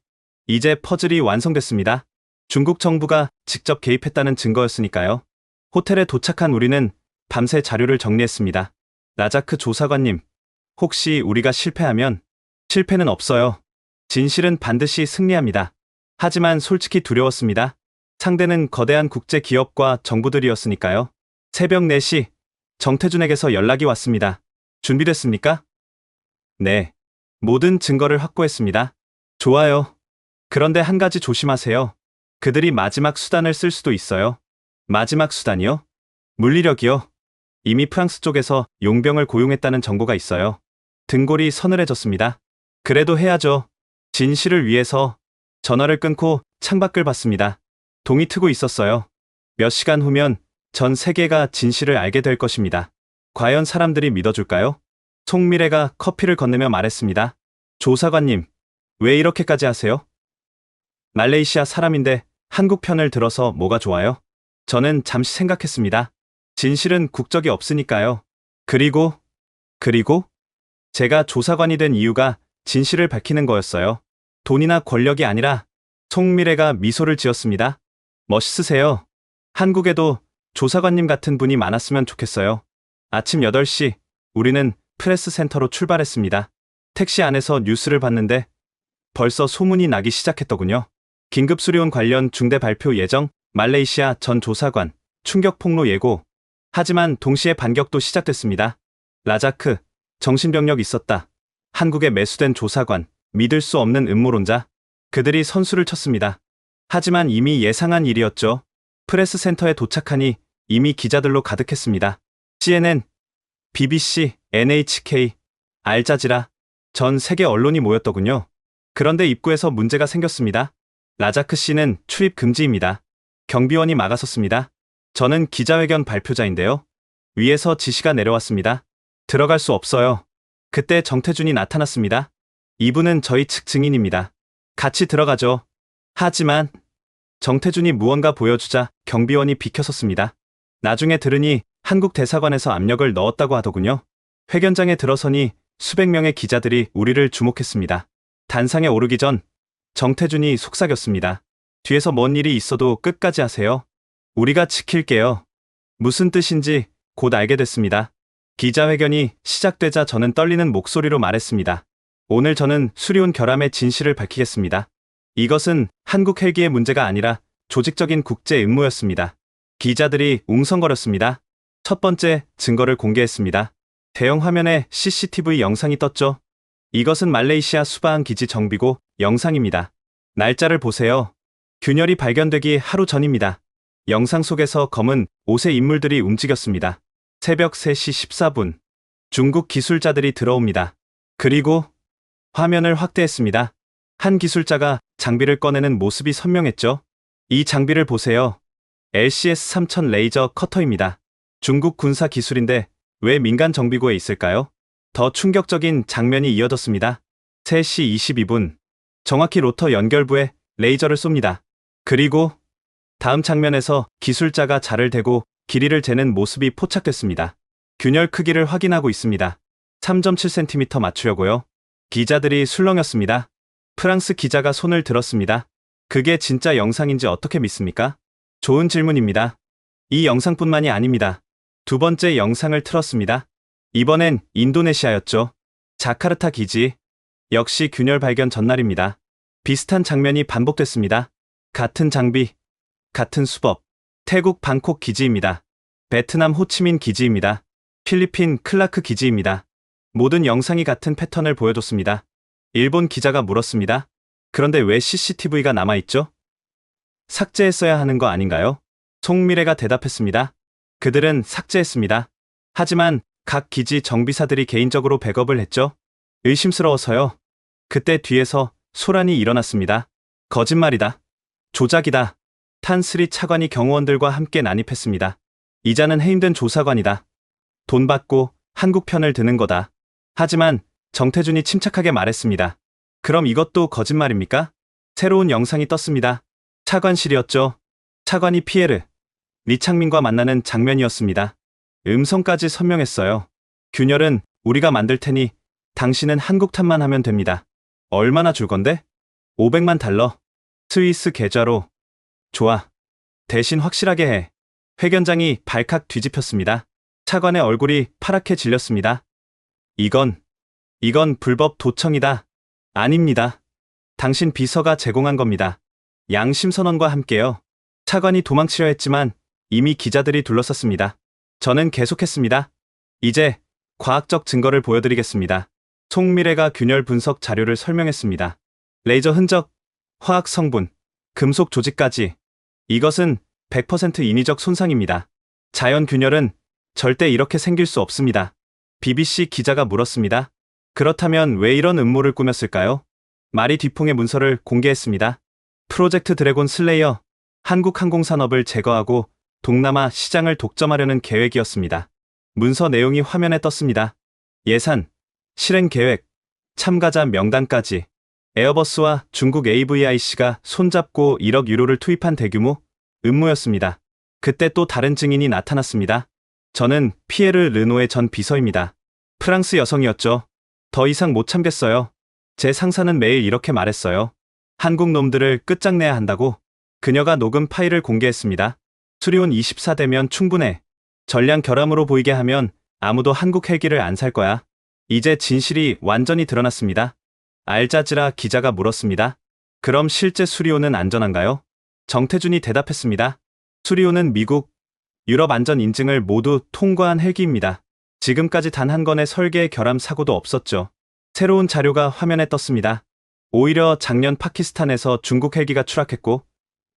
이제 퍼즐이 완성됐습니다. 중국 정부가 직접 개입했다는 증거였으니까요. 호텔에 도착한 우리는 밤새 자료를 정리했습니다. 라자크 조사관님, 혹시 우리가 실패하면? 실패는 없어요. 진실은 반드시 승리합니다. 하지만 솔직히 두려웠습니다. 상대는 거대한 국제 기업과 정부들이었으니까요. 새벽 4시, 정태준에게서 연락이 왔습니다. 준비됐습니까? 네. 모든 증거를 확보했습니다. 좋아요. 그런데 한 가지 조심하세요. 그들이 마지막 수단을 쓸 수도 있어요. 마지막 수단이요? 물리력이요. 이미 프랑스 쪽에서 용병을 고용했다는 정보가 있어요. 등골이 서늘해졌습니다. 그래도 해야죠. 진실을 위해서. 전화를 끊고 창밖을 봤습니다. 동이 트고 있었어요. 몇 시간 후면 전 세계가 진실을 알게 될 것입니다. 과연 사람들이 믿어줄까요? 송미래가 커피를 건네며 말했습니다. 조사관님, 왜 이렇게까지 하세요? 말레이시아 사람인데 한국 편을 들어서 뭐가 좋아요? 저는 잠시 생각했습니다. 진실은 국적이 없으니까요. 그리고 제가 조사관이 된 이유가 진실을 밝히는 거였어요. 돈이나 권력이 아니라. 송미래가 미소를 지었습니다. 멋있으세요. 한국에도 조사관님 같은 분이 많았으면 좋겠어요. 아침 8시 우리는 프레스 센터로 출발했습니다. 택시 안에서 뉴스를 봤는데 벌써 소문이 나기 시작했더군요. 긴급 수리온 관련 중대 발표 예정, 말레이시아 전 조사관, 충격 폭로 예고. 하지만 동시에 반격도 시작됐습니다. 라자크, 정신병력 있었다. 한국에 매수된 조사관, 믿을 수 없는 음모론자. 그들이 선수를 쳤습니다. 하지만 이미 예상한 일이었죠. 프레스 센터에 도착하니 이미 기자들로 가득했습니다. CNN, BBC, NHK, 알자지라, 전 세계 언론이 모였더군요. 그런데 입구에서 문제가 생겼습니다. 라자크 씨는 출입 금지입니다. 경비원이 막아섰습니다. 저는 기자회견 발표자인데요. 위에서 지시가 내려왔습니다. 들어갈 수 없어요. 그때 정태준이 나타났습니다. 이분은 저희 측 증인입니다. 같이 들어가죠. 하지만 정태준이 무언가 보여주자 경비원이 비켜섰습니다. 나중에 들으니 한국 대사관에서 압력을 넣었다고 하더군요. 회견장에 들어서니 수백 명의 기자들이 우리를 주목했습니다. 단상에 오르기 전 정태준이 속삭였습니다. 뒤에서 뭔 일이 있어도 끝까지 하세요. 우리가 지킬게요. 무슨 뜻인지 곧 알게 됐습니다. 기자회견이 시작되자 저는 떨리는 목소리로 말했습니다. 오늘 저는 수리온 결함의 진실을 밝히겠습니다. 이것은 한국 헬기의 문제가 아니라 조직적인 국제 음모였습니다. 기자들이 웅성거렸습니다. 첫 번째 증거를 공개했습니다. 대형 화면에 CCTV 영상이 떴죠. 이것은 말레이시아 수바항 기지 정비고 영상입니다. 날짜를 보세요. 균열이 발견되기 하루 전입니다. 영상 속에서 검은 옷의 인물들이 움직였습니다. 새벽 3시 14분. 중국 기술자들이 들어옵니다. 그리고 화면을 확대했습니다. 한 기술자가 장비를 꺼내는 모습이 선명했죠. 이 장비를 보세요. LCS-3000 레이저 커터입니다. 중국 군사 기술인데 왜 민간 정비고에 있을까요? 더 충격적인 장면이 이어졌습니다. 3시 22분. 정확히 로터 연결부에 레이저를 쏩니다. 그리고 다음 장면에서 기술자가 자를 대고 길이를 재는 모습이 포착됐습니다. 균열 크기를 확인하고 있습니다. 3.7cm 맞추려고요. 기자들이 술렁였습니다. 프랑스 기자가 손을 들었습니다. 그게 진짜 영상인지 어떻게 믿습니까? 좋은 질문입니다. 이 영상뿐만이 아닙니다. 두 번째 영상을 틀었습니다. 이번엔 인도네시아였죠. 자카르타 기지. 역시 균열 발견 전날입니다. 비슷한 장면이 반복됐습니다. 같은 장비, 같은 수법. 태국 방콕 기지입니다. 베트남 호치민 기지입니다. 필리핀 클라크 기지입니다. 모든 영상이 같은 패턴을 보여줬습니다. 일본 기자가 물었습니다. 그런데 왜 CCTV가 남아있죠? 삭제했어야 하는 거 아닌가요? 송미래가 대답했습니다. 그들은 삭제했습니다. 하지만 각 기지 정비사들이 개인적으로 백업을 했죠. 의심스러워서요. 그때 뒤에서 소란이 일어났습니다. 거짓말이다. 조작이다. 탄스리 차관이 경호원들과 함께 난입했습니다. 이자는 해임된 조사관이다. 돈 받고 한국 편을 드는 거다. 하지만 정태준이 침착하게 말했습니다. 그럼 이것도 거짓말입니까? 새로운 영상이 떴습니다. 차관실이었죠. 차관이 피에르, 리창민과 만나는 장면이었습니다. 음성까지 선명했어요. 균열은 우리가 만들 테니 당신은 한국 탓만 하면 됩니다. 얼마나 줄 건데? 500만 달러. 스위스 계좌로. 좋아. 대신 확실하게 해. 회견장이 발칵 뒤집혔습니다. 차관의 얼굴이 파랗게 질렸습니다. 이건 불법 도청이다. 아닙니다. 당신 비서가 제공한 겁니다. 양심선언과 함께요. 차관이 도망치려 했지만 이미 기자들이 둘러쌌습니다. 저는 계속했습니다. 이제 과학적 증거를 보여드리겠습니다. 송미래가 균열 분석 자료를 설명했습니다. 레이저 흔적, 화학 성분, 금속 조직까지. 이것은 100% 인위적 손상입니다. 자연 균열은 절대 이렇게 생길 수 없습니다. BBC 기자가 물었습니다. 그렇다면 왜 이런 음모를 꾸몄을까요? 말이 뒤풍의 문서를 공개했습니다. 프로젝트 드래곤 슬레이어, 한국 항공산업을 제거하고 동남아 시장을 독점하려는 계획이었습니다. 문서 내용이 화면에 떴습니다. 예산, 실행 계획, 참가자 명단까지. 에어버스와 중국 AVIC가 손잡고 1억 유로를 투입한 대규모 음모였습니다. 그때 또 다른 증인이 나타났습니다. 저는 피에르 르노의 전 비서입니다. 프랑스 여성이었죠. 더 이상 못 참겠어요. 제 상사는 매일 이렇게 말했어요. 한국 놈들을 끝장내야 한다고. 그녀가 녹음 파일을 공개했습니다. 수리온 24대면 충분해. 전량 결함으로 보이게 하면 아무도 한국 헬기를 안 살 거야. 이제 진실이 완전히 드러났습니다. 알자지라 기자가 물었습니다. 그럼 실제 수리온은 안전한가요? 정태준이 대답했습니다. 수리온은 미국, 유럽 안전 인증을 모두 통과한 헬기입니다. 지금까지 단 한 건의 설계 결함 사고도 없었죠. 새로운 자료가 화면에 떴습니다. 오히려 작년 파키스탄에서 중국 헬기가 추락했고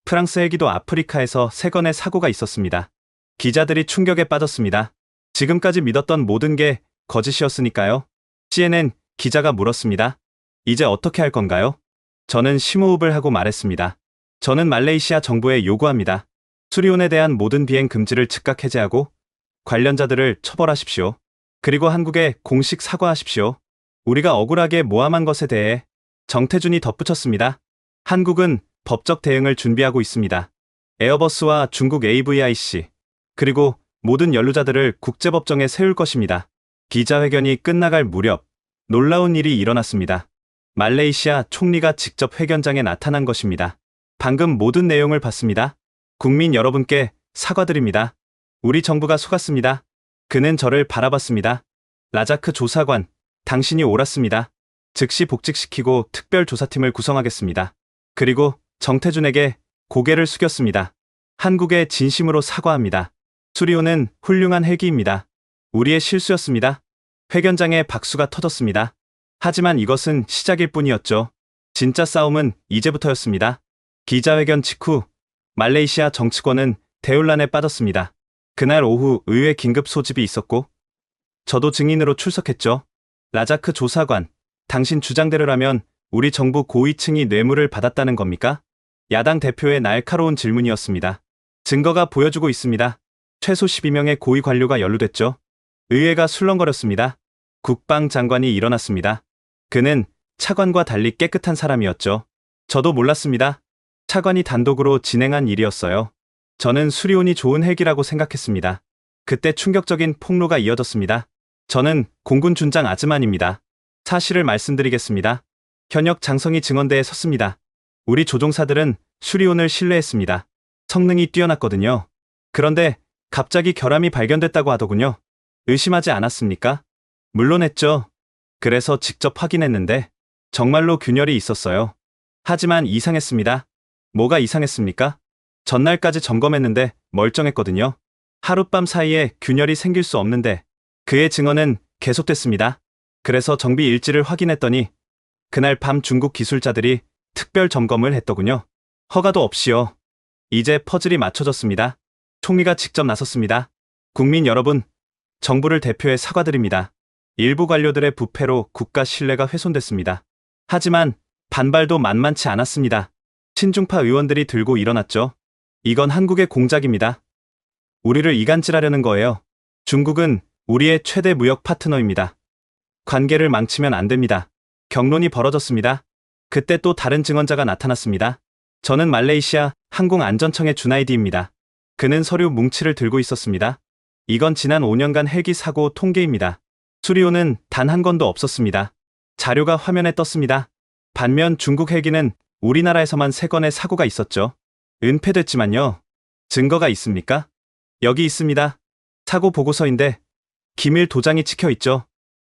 프랑스 헬기도 아프리카에서 3건의 사고가 있었습니다. 기자들이 충격에 빠졌습니다. 지금까지 믿었던 모든 게 거짓이었으니까요. CNN 기자가 물었습니다. 이제 어떻게 할 건가요? 저는 심호흡을 하고 말했습니다. 저는 말레이시아 정부에 요구합니다. 수리온에 대한 모든 비행 금지를 즉각 해제하고 관련자들을 처벌하십시오. 그리고 한국에 공식 사과하십시오. 우리가 억울하게 모함한 것에 대해. 정태준이 덧붙였습니다. 한국은 법적 대응을 준비하고 있습니다. 에어버스와 중국 AVIC, 그리고 모든 연루자들을 국제법정에 세울 것입니다. 기자회견이 끝나갈 무렵 놀라운 일이 일어났습니다. 말레이시아 총리가 직접 회견장에 나타난 것입니다. 방금 모든 내용을 봤습니다. 국민 여러분께 사과드립니다. 우리 정부가 속았습니다. 그는 저를 바라봤습니다. 라자크 조사관, 당신이 옳았습니다. 즉시 복직시키고 특별조사팀을 구성하겠습니다. 그리고 정태준에게 고개를 숙였습니다. 한국에 진심으로 사과합니다. 수리온은 훌륭한 헬기입니다. 우리의 실수였습니다. 회견장에 박수가 터졌습니다. 하지만 이것은 시작일 뿐이었죠. 진짜 싸움은 이제부터였습니다. 기자회견 직후 말레이시아 정치권은 대혼란에 빠졌습니다. 그날 오후 의회 긴급 소집이 있었고 저도 증인으로 출석했죠. 라자크 조사관, 당신 주장대로라면 우리 정부 고위층이 뇌물을 받았다는 겁니까? 야당 대표의 날카로운 질문이었습니다. 증거가 보여주고 있습니다. 최소 12명의 고위 관료가 연루됐죠. 의회가 술렁거렸습니다. 국방장관이 일어났습니다. 그는 차관과 달리 깨끗한 사람이었죠. 저도 몰랐습니다. 차관이 단독으로 진행한 일이었어요. 저는 수리온이 좋은 헬기라고 생각했습니다. 그때 충격적인 폭로가 이어졌습니다. 저는 공군 준장 아즈만입니다. 사실을 말씀드리겠습니다. 현역 장성이 증언대에 섰습니다. 우리 조종사들은 수리온을 신뢰했습니다. 성능이 뛰어났거든요. 그런데 갑자기 결함이 발견됐다고 하더군요. 의심하지 않았습니까? 물론 했죠. 그래서 직접 확인했는데 정말로 균열이 있었어요. 하지만 이상했습니다. 뭐가 이상했습니까? 전날까지 점검했는데 멀쩡했거든요. 하룻밤 사이에 균열이 생길 수 없는데 그의 증언은 계속됐습니다. 그래서 정비 일지를 확인했더니 그날 밤 중국 기술자들이 특별 점검을 했더군요. 허가도 없이요. 이제 퍼즐이 맞춰졌습니다. 총리가 직접 나섰습니다. 국민 여러분, 정부를 대표해 사과드립니다. 일부 관료들의 부패로 국가 신뢰가 훼손됐습니다. 하지만 반발도 만만치 않았습니다. 친중파 의원들이 들고 일어났죠. 이건 한국의 공작입니다. 우리를 이간질하려는 거예요. 중국은 우리의 최대 무역 파트너입니다. 관계를 망치면 안 됩니다. 격론이 벌어졌습니다. 그때 또 다른 증언자가 나타났습니다. 저는 말레이시아 항공안전청의 주나이디입니다. 그는 서류 뭉치를 들고 있었습니다. 이건 지난 5년간 헬기 사고 통계입니다. 수리온은 단 한 건도 없었습니다. 자료가 화면에 떴습니다. 반면 중국 헬기는 우리나라에서만 3건의 사고가 있었죠. 은폐됐지만요. 증거가 있습니까? 여기 있습니다. 사고 보고서인데 기밀 도장이 찍혀 있죠.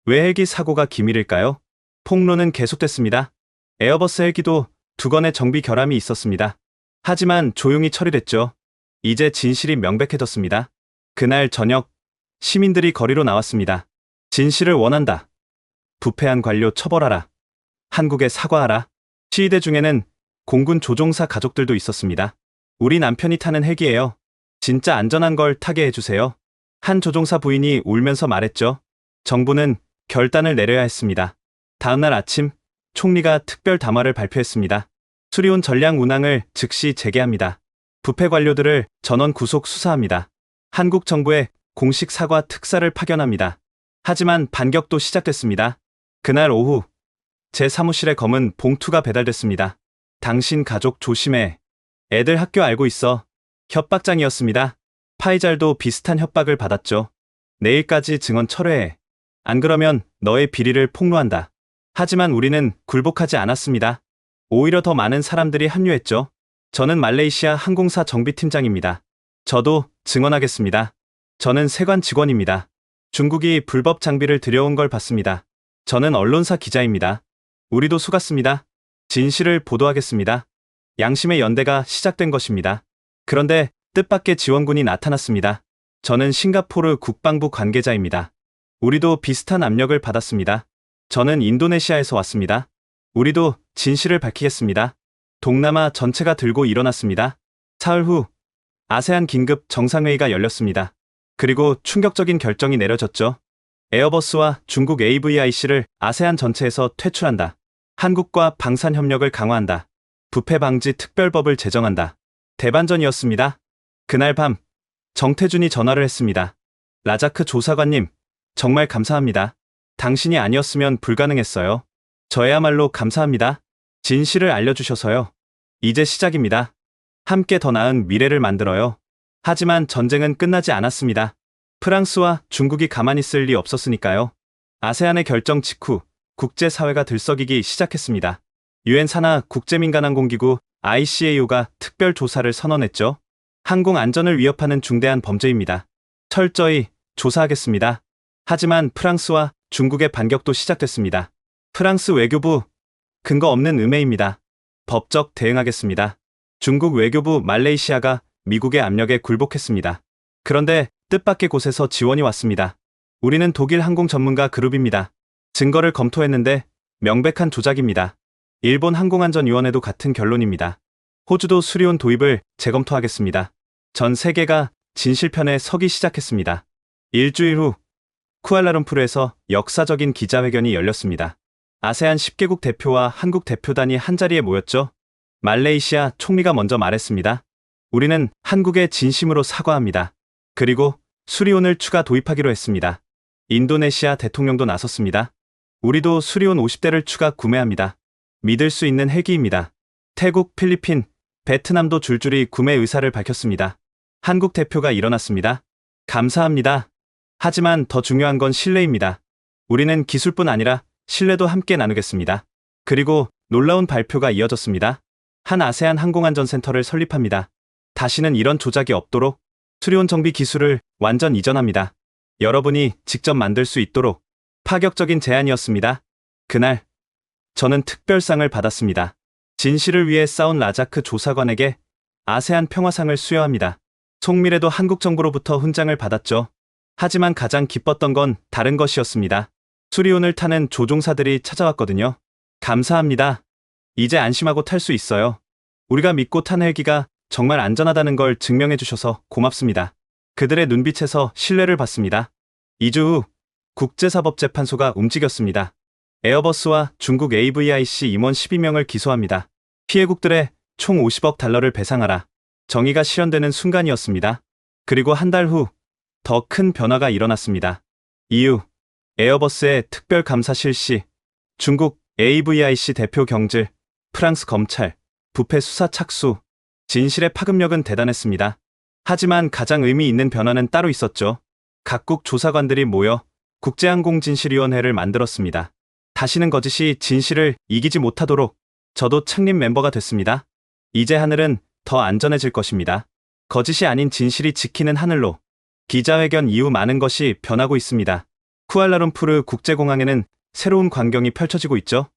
왜 헬기 사고가 기밀일까요? 폭로는 계속됐습니다. 에어버스 헬기도 2건의 정비 결함이 있었습니다. 하지만 조용히 처리됐죠. 이제 진실이 명백해졌습니다. 그날 저녁 시민들이 거리로 나왔습니다. 진실을 원한다. 부패한 관료 처벌하라. 한국에 사과하라. 시위대 중에는 공군 조종사 가족들도 있었습니다. 우리 남편이 타는 헬기예요. 진짜 안전한 걸 타게 해주세요. 한 조종사 부인이 울면서 말했죠. 정부는 결단을 내려야 했습니다. 다음날 아침 총리가 특별 담화를 발표했습니다. 수리온 전량 운항을 즉시 재개합니다. 부패 관료들을 전원 구속 수사합니다. 한국 정부의 공식 사과 특사를 파견합니다. 하지만 반격도 시작됐습니다. 그날 오후 제 사무실에 검은 봉투가 배달됐습니다. 당신 가족 조심해. 애들 학교 알고 있어. 협박장이었습니다. 파이잘도 비슷한 협박을 받았죠. 내일까지 증언 철회해. 안 그러면 너의 비리를 폭로한다. 하지만 우리는 굴복하지 않았습니다. 오히려 더 많은 사람들이 합류했죠. 저는 말레이시아 항공사 정비팀장입니다. 저도 증언하겠습니다. 저는 세관 직원입니다. 중국이 불법 장비를 들여온 걸 봤습니다. 저는 언론사 기자입니다. 우리도 속았습니다. 진실을 보도하겠습니다. 양심의 연대가 시작된 것입니다. 그런데 뜻밖의 지원군이 나타났습니다. 저는 싱가포르 국방부 관계자입니다. 우리도 비슷한 압력을 받았습니다. 저는 인도네시아에서 왔습니다. 우리도 진실을 밝히겠습니다. 동남아 전체가 들고 일어났습니다. 사흘 후 아세안 긴급 정상회의가 열렸습니다. 그리고 충격적인 결정이 내려졌죠. 에어버스와 중국 AVIC를 아세안 전체에서 퇴출한다. 한국과 방산 협력을 강화한다. 부패 방지 특별법을 제정한다. 대반전이었습니다. 그날 밤 정태준이 전화를 했습니다. 라자크 조사관님, 정말 감사합니다. 당신이 아니었으면 불가능했어요. 저야말로 감사합니다. 진실을 알려주셔서요. 이제 시작입니다. 함께 더 나은 미래를 만들어요. 하지만 전쟁은 끝나지 않았습니다. 프랑스와 중국이 가만히 있을 리 없었으니까요. 아세안의 결정 직후 국제사회가 들썩이기 시작했습니다. 유엔 산하 국제민간항공기구 ICAO가 특별 조사를 선언했죠. 항공 안전을 위협하는 중대한 범죄입니다. 철저히 조사하겠습니다. 하지만 프랑스와 중국의 반격도 시작됐습니다. 프랑스 외교부, 근거 없는 음해입니다. 법적 대응하겠습니다. 중국 외교부 말레이시아가 미국의 압력에 굴복했습니다. 그런데 뜻밖의 곳에서 지원이 왔습니다. 우리는 독일 항공 전문가 그룹입니다. 증거를 검토했는데 명백한 조작입니다. 일본 항공안전위원회도 같은 결론입니다. 호주도 수리온 도입을 재검토하겠습니다. 전 세계가 진실편에 서기 시작했습니다. 일주일 후 쿠알라룸푸르에서 역사적인 기자회견이 열렸습니다. 아세안 10개국 대표와 한국 대표단이 한자리에 모였죠. 말레이시아 총리가 먼저 말했습니다. 우리는 한국에 진심으로 사과합니다. 그리고 수리온을 추가 도입하기로 했습니다. 인도네시아 대통령도 나섰습니다. 우리도 수리온 50대를 추가 구매합니다. 믿을 수 있는 헬기입니다. 태국, 필리핀, 베트남도 줄줄이 구매 의사를 밝혔습니다. 한국 대표가 일어났습니다. 감사합니다. 하지만 더 중요한 건 신뢰입니다. 우리는 기술뿐 아니라 신뢰도 함께 나누겠습니다. 그리고 놀라운 발표가 이어졌습니다. 한 아세안 항공안전센터를 설립합니다. 다시는 이런 조작이 없도록 수리온 정비 기술을 완전 이전합니다. 여러분이 직접 만들 수 있도록 파격적인 제안이었습니다. 그날 저는 특별상을 받았습니다. 진실을 위해 싸운 라자크 조사관에게 아세안 평화상을 수여합니다. 송미래도 한국 정부로부터 훈장을 받았죠. 하지만 가장 기뻤던 건 다른 것이었습니다. 수리온을 타는 조종사들이 찾아왔거든요. 감사합니다. 이제 안심하고 탈 수 있어요. 우리가 믿고 탄 헬기가 정말 안전하다는 걸 증명해 주셔서 고맙습니다. 그들의 눈빛에서 신뢰를 받습니다. 2주 후 국제사법재판소가 움직였습니다. 에어버스와 중국 AVIC 임원 12명을 기소합니다. 피해국들의 총 50억 달러를 배상하라. 정의가 실현되는 순간이었습니다. 그리고 한 달 후 더 큰 변화가 일어났습니다. 이후 에어버스의 특별감사 실시, 중국 AVIC 대표 경질, 프랑스 검찰, 부패 수사 착수, 진실의 파급력은 대단했습니다. 하지만 가장 의미 있는 변화는 따로 있었죠. 각국 조사관들이 모여 국제항공진실위원회를 만들었습니다. 다시는 거짓이 진실을 이기지 못하도록 저도 창립 멤버가 됐습니다. 이제 하늘은 더 안전해질 것입니다. 거짓이 아닌 진실이 지키는 하늘로. 기자회견 이후 많은 것이 변하고 있습니다. 쿠알라룸푸르 국제공항에는 새로운 광경이 펼쳐지고 있죠.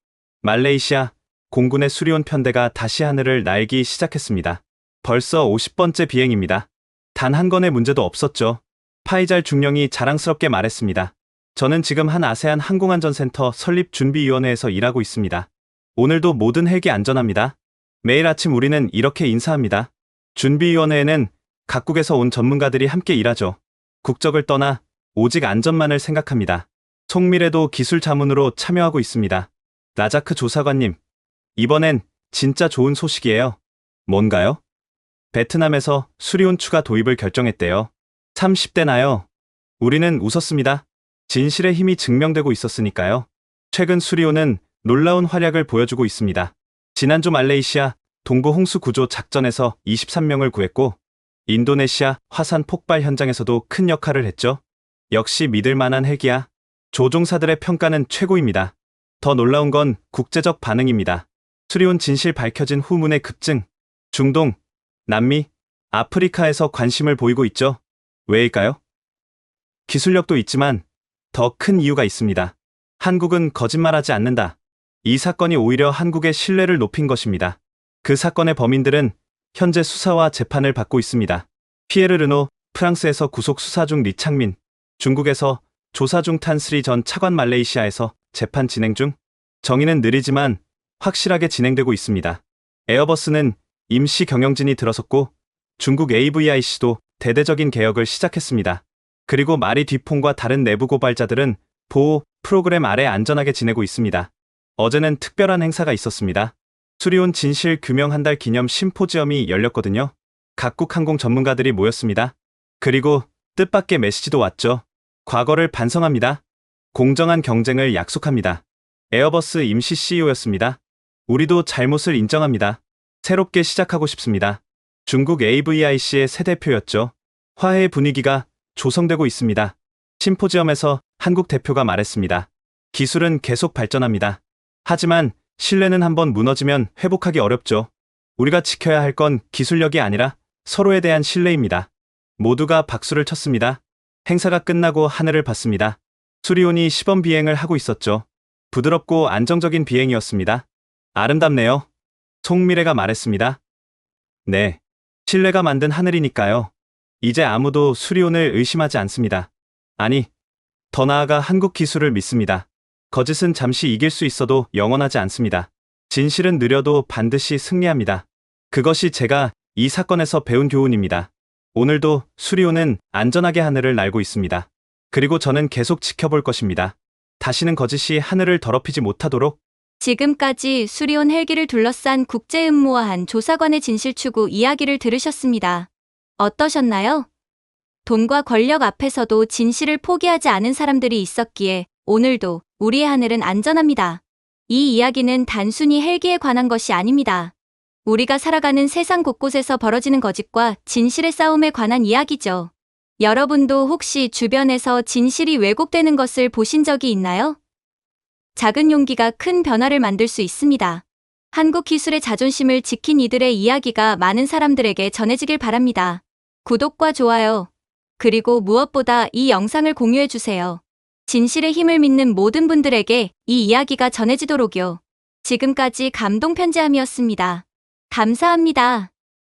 말레이시아 공군의 수리온 편대가 다시 하늘을 날기 시작했습니다. 벌써 50번째 비행입니다. 단 한 건의 문제도 없었죠. 파이잘 중령이 자랑스럽게 말했습니다. 저는 지금 한 아세안 항공안전센터 설립준비위원회에서 일하고 있습니다. 오늘도 모든 헬기 안전합니다. 매일 아침 우리는 이렇게 인사합니다. 준비위원회에는 각국에서 온 전문가들이 함께 일하죠. 국적을 떠나 오직 안전만을 생각합니다. 송미래도 기술 자문으로 참여하고 있습니다. 라자크 조사관님, 이번엔 진짜 좋은 소식이에요. 뭔가요? 베트남에서 수리온 추가 도입을 결정했대요. 30대나요? 우리는 웃었습니다. 진실의 힘이 증명되고 있었으니까요. 최근 수리온은 놀라운 활약을 보여주고 있습니다. 지난주 말레이시아 동부 홍수 구조 작전에서 23명을 구했고, 인도네시아 화산 폭발 현장에서도 큰 역할을 했죠. 역시 믿을 만한 헬기야. 조종사들의 평가는 최고입니다. 더 놀라운 건 국제적 반응입니다. 수리온 진실 밝혀진 후문의 급증. 중동, 남미, 아프리카에서 관심을 보이고 있죠. 왜일까요? 기술력도 있지만 더 큰 이유가 있습니다. 한국은 거짓말하지 않는다. 이 사건이 오히려 한국의 신뢰를 높인 것입니다. 그 사건의 범인들은 현재 수사와 재판을 받고 있습니다. 피에르 르노, 프랑스에서 구속 수사 중 리창민, 중국에서 조사 중 탄스리 전 차관, 말레이시아에서 재판 진행 중. 정의는 느리지만 확실하게 진행되고 있습니다. 에어버스는 임시 경영진이 들어섰고, 중국 AVIC도 대대적인 개혁을 시작했습니다. 그리고 마리 뒤폰과 다른 내부 고발자들은 보호 프로그램 아래 안전하게 지내고 있습니다. 어제는 특별한 행사가 있었습니다. 수리온 진실 규명 한 달 기념 심포지엄이 열렸거든요. 각국 항공 전문가들이 모였습니다. 그리고 뜻밖의 메시지도 왔죠. 과거를 반성합니다. 공정한 경쟁을 약속합니다. 에어버스 임시 CEO였습니다. 우리도 잘못을 인정합니다. 새롭게 시작하고 싶습니다. 중국 AVIC의 새 대표였죠. 화해의 분위기가 조성되고 있습니다. 심포지엄에서 한국 대표가 말했습니다. 기술은 계속 발전합니다. 하지만 신뢰는 한번 무너지면 회복하기 어렵죠. 우리가 지켜야 할 건 기술력이 아니라 서로에 대한 신뢰입니다. 모두가 박수를 쳤습니다. 행사가 끝나고 하늘을 봤습니다. 수리온이 시범 비행을 하고 있었죠. 부드럽고 안정적인 비행이었습니다. 아름답네요. 송미래가 말했습니다. 네. 신뢰가 만든 하늘이니까요. 이제 아무도 수리온을 의심하지 않습니다. 아니, 더 나아가 한국 기술을 믿습니다. 거짓은 잠시 이길 수 있어도 영원하지 않습니다. 진실은 느려도 반드시 승리합니다. 그것이 제가 이 사건에서 배운 교훈입니다. 오늘도 수리온은 안전하게 하늘을 날고 있습니다. 그리고 저는 계속 지켜볼 것입니다. 다시는 거짓이 하늘을 더럽히지 못하도록. 지금까지 수리온 헬기를 둘러싼 국제음모화한 조사관의 진실 추구 이야기를 들으셨습니다. 어떠셨나요? 돈과 권력 앞에서도 진실을 포기하지 않은 사람들이 있었기에 오늘도 우리의 하늘은 안전합니다. 이 이야기는 단순히 헬기에 관한 것이 아닙니다. 우리가 살아가는 세상 곳곳에서 벌어지는 거짓과 진실의 싸움에 관한 이야기죠. 여러분도 혹시 주변에서 진실이 왜곡되는 것을 보신 적이 있나요? 작은 용기가 큰 변화를 만들 수 있습니다. 한국 기술의 자존심을 지킨 이들의 이야기가 많은 사람들에게 전해지길 바랍니다. 구독과 좋아요, 그리고 무엇보다 이 영상을 공유해주세요. 진실의 힘을 믿는 모든 분들에게 이 이야기가 전해지도록요. 지금까지 감동 편지함이었습니다. 감사합니다.